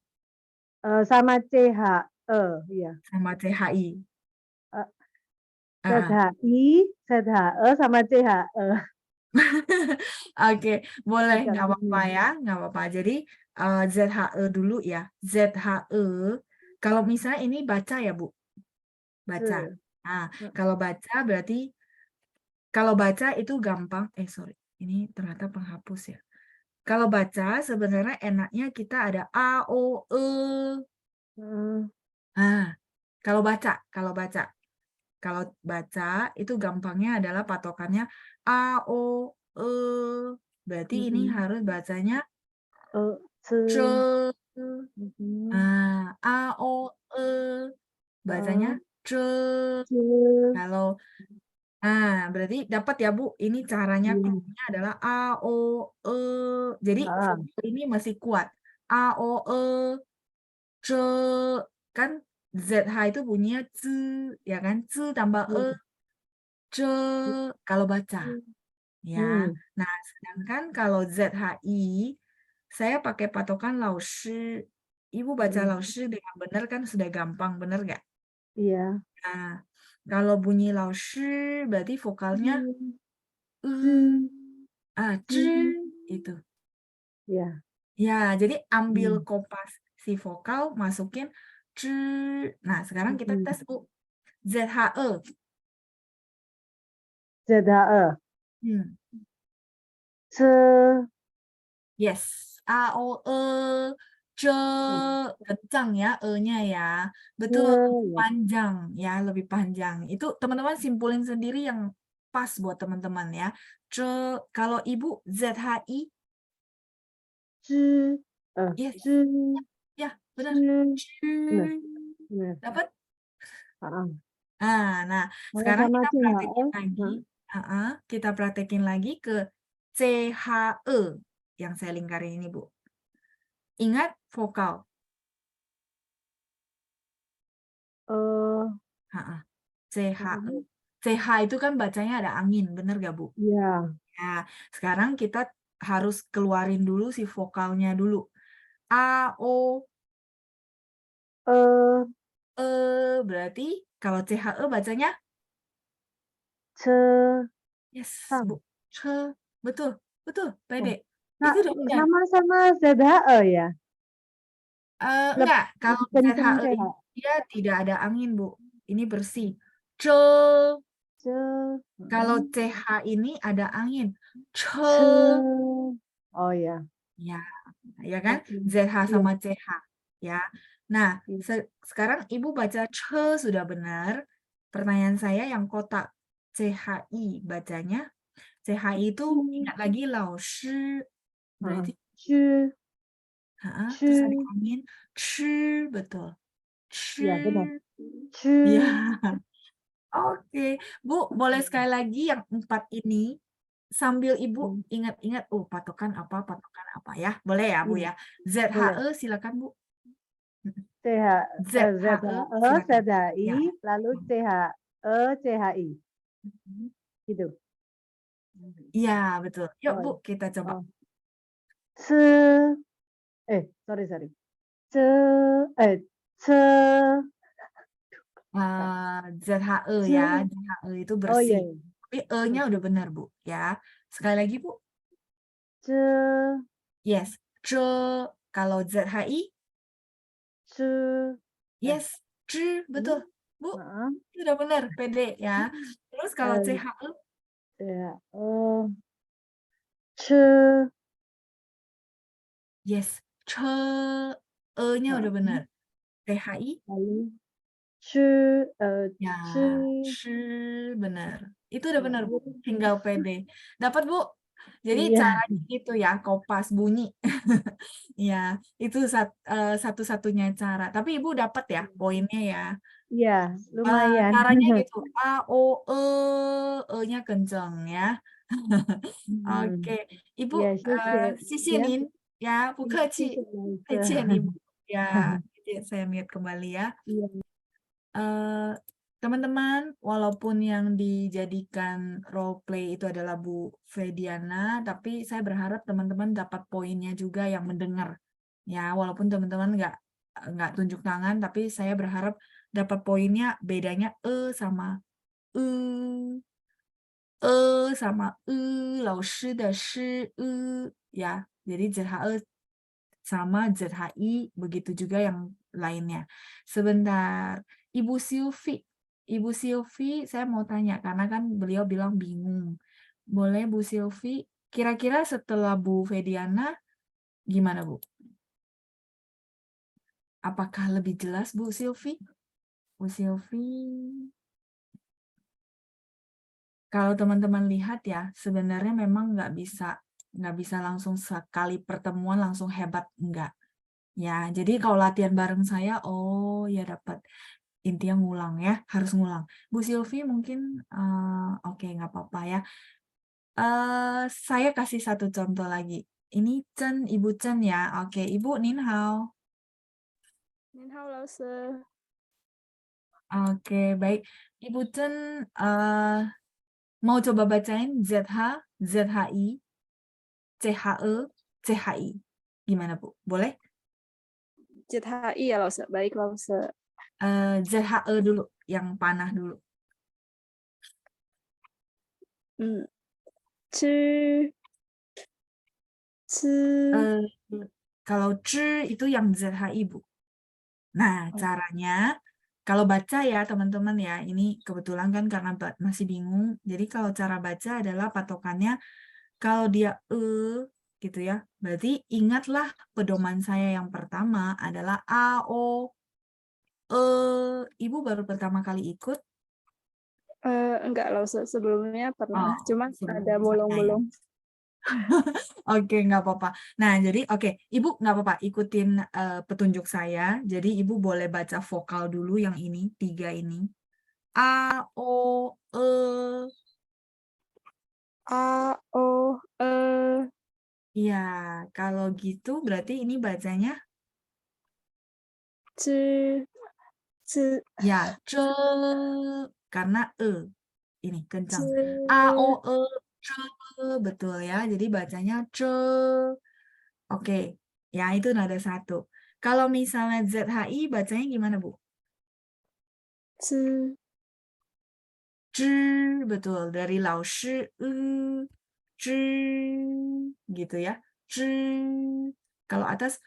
Sama CHE, iya. Sama CHI. Eee, Heeh. ZHI, ZHE, sama CHE, Oke, boleh, agak nggak apa-apa bingung. ya, nggak apa-apa. Jadi ZHE dulu ya. ZHE, kalau misalnya ini baca ya, Bu, baca. Heeh, Nah, kalau baca berarti, kalau baca itu gampang. Sorry, ini ternyata penghapus ya. Kalau baca sebenarnya enaknya kita ada A, O, E. heeh, Nah, kalau baca, kalau baca itu gampangnya adalah patokannya A, O, E. Berarti ini mhm, harus bacanya ce, C. mhm, Nah, A, O, E. Bacanya heeh, C. ce, Kalau, berarti dapat ya, Bu. Ini caranya iya, pinnya adalah A, O, E. Jadi heeh, vokal ini masih kuat. A, O, E, C. Kan ZH itu bunyinya C, ya kan? C tambah E. iya, C kalau baca ya. mhm, Nah, sedangkan kalau ZHI saya pakai patokan laoshi. Ibu baca mhm, laoshi dengan benar kan sudah gampang, benar nggak? iya, Nah, kalau bunyi laoshi berarti vokalnya ce, c ce, itu. iya, Ya, jadi ambil mhm, kompas si vokal, masukin c. Nah, sekarang kita mhm, tes, Bu. ZHE. ZHE, Hmm. ce, Yes, A, O, E, C, kencang ya, E-nya ya. Betul, lebih ya, panjang ya, lebih panjang. Itu teman-teman simpulin sendiri yang pas buat teman-teman ya. C, kalau ibu ZHI, ce, yes, ce, ya, benar. ce, C, bener bener, dapat? heeh. Nah, Kalau sekarang sama kita CHE, praktekin lagi. heeh, Kita praktekin lagi ke CHE yang saya lingkarin ini, Bu. Ingat vokal. eee, Ha-ha. CHE. apa, CH itu kan bacanya ada angin, bener gak, Bu? iya, Nah, sekarang kita harus keluarin dulu si vokalnya dulu. A, O, eee, E, berarti kalau CHE bacanya, ce, yes, sam, Bu. C, betul, betul, oh, pede. Itu udah benar. sama ZHE ya? Enggak, kalau Lebih kenceng ZHE ini CH, dia tidak ada angin, Bu. Ini bersih. C, ce, kalau mhm, CH ini ada angin. C, ce, oh ya, ya. Ya kan? oke, ZH iya, sama CH ya. Nah, iya, sekarang Ibu baca C sudah benar. Pertanyaan saya yang kotak CHI bacanya. CHI itu ingat lagi laoshi heeh, berarti terus ada ce, angin betul. iya benar, Ya. ce, Oke, Bu, boleh sekali lagi yang 4 ini sambil Ibu mhm, ingat-ingat, patokan apa ya. Boleh ya, Bu iya, ya. boleh. ZHE silakan, Bu. ZHE ZHE, silakan. Ya. ZHI, lalu CHE, CHI, Mhm. gitu. Iya, betul. Yuk, Oh, Bu, kita coba. oh. Sorry. Ce, ce. ZHE Ce. ya. ZHE itu Oh bersih. iya. Tapi E-nya udah benar, Bu. Ya. Sekali lagi, Bu. Ce, Yes. Ce. Kalau ZHI, ce. yes. C, betul. Bu, Heeh. itu udah benar. Pede ya. Terus kalau Eh, CHE, ya. Ce. yes. Ce. E-nya udah benar. THI, Lalu ce, ya. ce. Sh, benar. Itu udah benar, Bu. Lalu, Tinggal pede. Dapat, Bu? Jadi iya, caranya gitu ya, kopas bunyi. Ya, itu satu-satunya cara. Tapi Ibu dapat ya poinnya ya. iya, lumayan. Caranya gitu. A, O, E-nya kenceng ya. Oke, Ibu, Iya, ya. sisinin ya, Bu Keci. Kecian Ibu. Ya, saya mute kembali ya. Iya. Teman-teman, walaupun yang dijadikan role play itu adalah Bu Fediana, tapi saya berharap teman-teman dapat poinnya juga yang mendengar. Ya, walaupun teman-teman nggak tunjuk tangan, tapi saya berharap dapat poinnya bedanya sama e, sama lao shi de shi ya. Jadi ZHE sama ZHI, begitu juga yang lainnya. Sebentar, Ibu Sylvie, saya mau tanya, karena kan beliau bilang bingung. Boleh Bu Sylvie, kira-kira setelah Bu Fediana, gimana Bu? Apakah lebih jelas Bu Sylvie? Bu Sylvie, kalau teman-teman lihat ya, sebenarnya memang nggak bisa langsung sekali pertemuan langsung hebat, enggak. Ya, jadi kalau latihan bareng saya, oh ya dapat. Intinya ngulang ya, harus ngulang. Bu Sylvie mungkin, oke nggak apa-apa ya. Saya kasih satu contoh lagi. Ini Ibu Chen ya. Oke, Ibu Nin Hao. 您好，老师。 Oke, baik. Ibu Chen mau coba bacain ZH, ZHI, CHE, CHI. Gimana Bu? Boleh? ZHI ya, 老师。Baik, 老师。 ZHE dulu, yang panah dulu. 知 Kalau C itu yang ZHI, Bu. Nah, caranya, kalau baca ya teman-teman ya, ini kebetulan kan karena masih bingung, jadi kalau cara baca adalah patokannya, kalau dia gitu ya, berarti ingatlah pedoman saya yang pertama adalah A, O, E. Ibu baru pertama kali ikut? Enggak, 老师。Sebelumnya pernah, Oh, cuma ada sebelumnya saya ya. bolong-bolong. Oke, nggak apa-apa. Nah, jadi oke, Ibu nggak apa-apa, ikutin petunjuk saya. Jadi Ibu boleh baca vokal dulu yang ini, 3 ini. A, O, E. A, O, E. Iya, kalau gitu berarti ini bacanya C, ya, ce, karena E. Ini kencang. C. A, O, E, ce, betul ya. Jadi bacanya ce. Oke, ya itu nada satu. Kalau misalnya ZHI bacanya gimana, Bu? C, Betul. Dari lao shi, gitu ya. Kalau atas,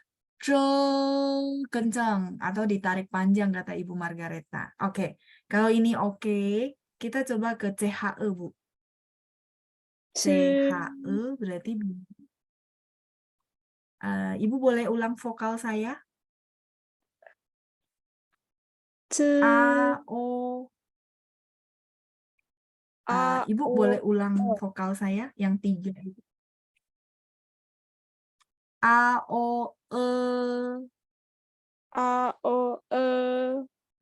kencang atau ditarik panjang kata Ibu Margareta. Oke, kalau ini oke, kita coba ke CHE, Bu. CHE berarti Ibu boleh ulang vokal saya? C, A, O. Ibu boleh ulang vokal saya yang 3 itu. A, O, E. A, O, E.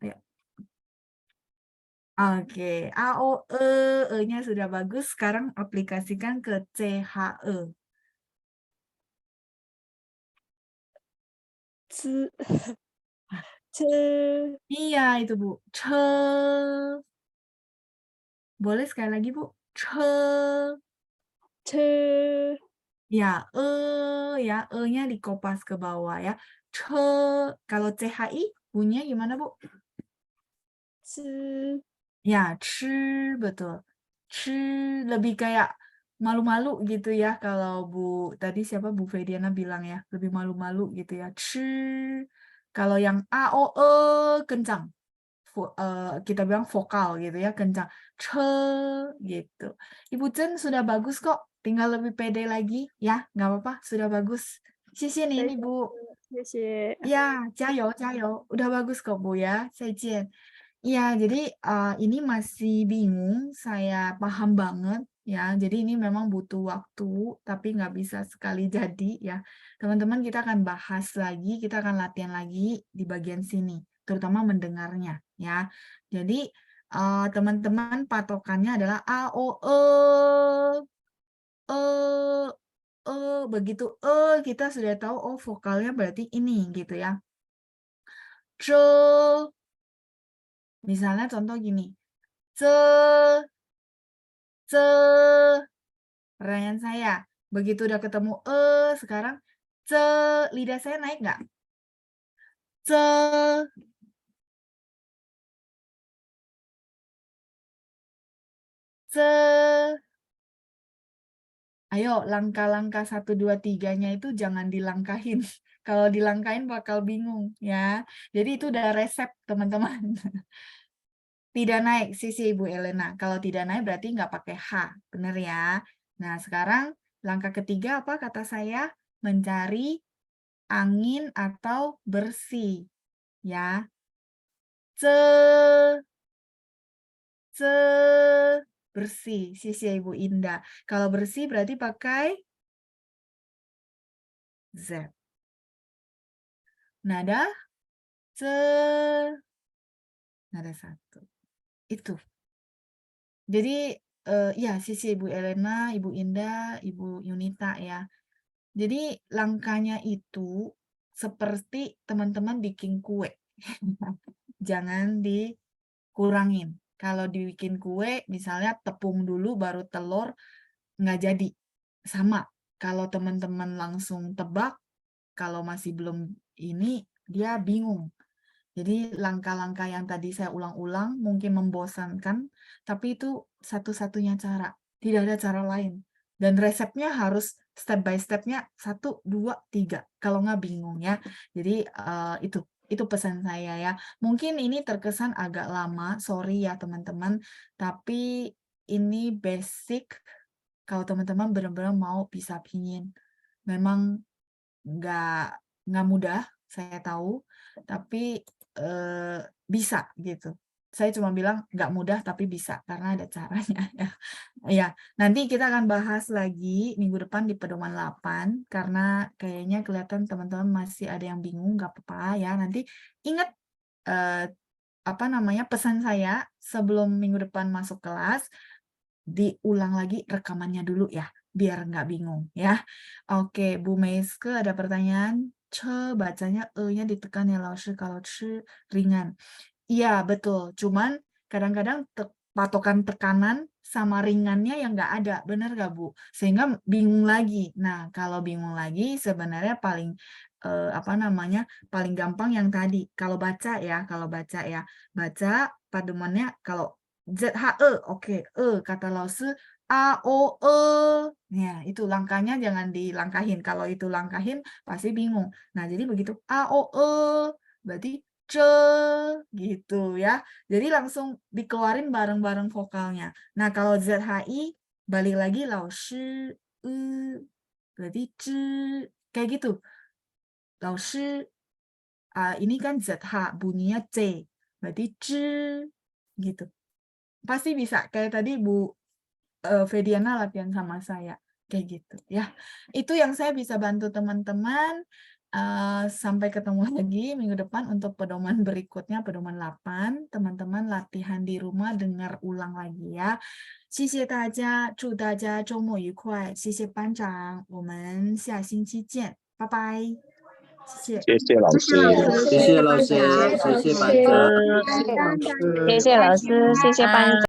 Ya. Oke, A, O, E. E-nya sudah bagus. Sekarang aplikasikan ke CHE. C, C. Iya, itu Bu. Ce. Boleh sekali lagi, Bu. Ce. 车 Ya, ya, nya dikopas ke bawah ya. Kalau CHI bunyinya gimana, Bu? 吃 Ya, betul. Lebih kayak malu-malu gitu ya kalau tadi siapa Bu Fediana bilang ya, lebih malu-malu gitu ya. Kalau yang A, O, E kencang. Kita bilang vokal gitu ya, kencang. Gitu. Ibu Chen sudah bagus kok, tinggal lebih pede lagi ya, nggak apa-apa, sudah bagus. Sisi nih Bu. 谢谢。 Ya, jayo, jayo. Udah bagus kok Bu ya, 再见. Iya, jadi ini masih bingung, saya paham banget ya. Jadi ini memang butuh waktu, tapi nggak bisa sekali jadi ya. Teman-teman kita akan bahas lagi, kita akan latihan lagi di bagian sini, terutama mendengarnya ya. Jadi teman-teman patokannya adalah A, O, begitu kita sudah tahu oh vokalnya berarti ini gitu ya. Misalnya contoh gini. Pertanyaan saya, begitu udah ketemu sekarang lidah saya naik nggak? Ayo langkah-langkah 1, 2, 3-nya itu jangan dilangkahin. Kalau dilangkahin bakal bingung ya. Jadi itu udah resep teman-teman. Tidak naik sisi Ibu Elena. Kalau tidak naik berarti nggak pakai H. Bener ya. Nah sekarang langkah ketiga apa kata saya? Mencari angin atau bersih. Ya. Bersih. Sisi Ibu Indah. Kalau bersih berarti pakai Z. Nada nada 1. Itu. Jadi ya sisi Ibu Elena, Ibu Indah, Ibu Yunita ya. Jadi langkahnya itu seperti teman-teman bikin kue. Jangan dikurangin. Kalau dibikin kue, misalnya tepung dulu baru telur, nggak jadi. Sama. Kalau teman-teman langsung tebak, kalau masih belum ini, dia bingung. Jadi langkah-langkah yang tadi saya ulang-ulang mungkin membosankan, tapi itu satu-satunya cara. Tidak ada cara lain. Dan resepnya harus step by step-nya 1, 2, 3. Kalau nggak bingung ya. Jadi itu pesan saya ya. Mungkin ini terkesan agak lama, sorry ya teman-teman. Tapi ini basic kalau teman-teman benar-benar mau bisa pingin. Memang nggak mudah, saya tahu. Tapi bisa gitu. Saya cuma bilang nggak mudah tapi bisa karena ada caranya ya. Ya, nanti kita akan bahas lagi minggu depan di pedoman 8 karena kayaknya kelihatan teman-teman masih ada yang bingung, nggak apa-apa ya. Nanti ingat pesan saya sebelum minggu depan masuk kelas diulang lagi rekamannya dulu ya biar nggak bingung ya. Oke, Bu Meiske ada pertanyaan. Bacanya E-nya ditekan ya Laoshi kalau ringan. Iya, betul. Cuman kadang-kadang patokan tekanan sama ringannya yang nggak ada. Benar nggak, Bu? Sehingga bingung lagi. Nah, kalau bingung lagi sebenarnya paling paling gampang yang tadi. Kalau baca ya. Baca padumannya kalau ZHE, oke. Kata Laoshi A, O, E. Ya, itu langkahnya jangan dilangkahin. Kalau itu langkahin, pasti bingung. Nah, jadi begitu. A, O, E. Berarti gitu ya. Jadi langsung dikeluarin bareng-bareng vokalnya. Nah, kalau ZHI, balik lagi Laoshi, berarti kayak gitu. Laoshi, ini kan ZH, bunyinya C. Berarti gitu. Pasti bisa. Kayak tadi Bu Fediana latihan sama saya kayak gitu ya. Itu yang saya bisa bantu teman-teman. Sampai ketemu lagi minggu depan untuk pedoman berikutnya, pedoman 8. Teman-teman latihan di rumah, dengar ulang lagi ya. 谢谢大家，祝大家周末愉快。谢谢班长，我们下星期见，拜拜。谢谢。谢谢老师，谢谢老师，谢谢老师，谢谢班长。谢谢班长。谢谢老师，谢谢班长。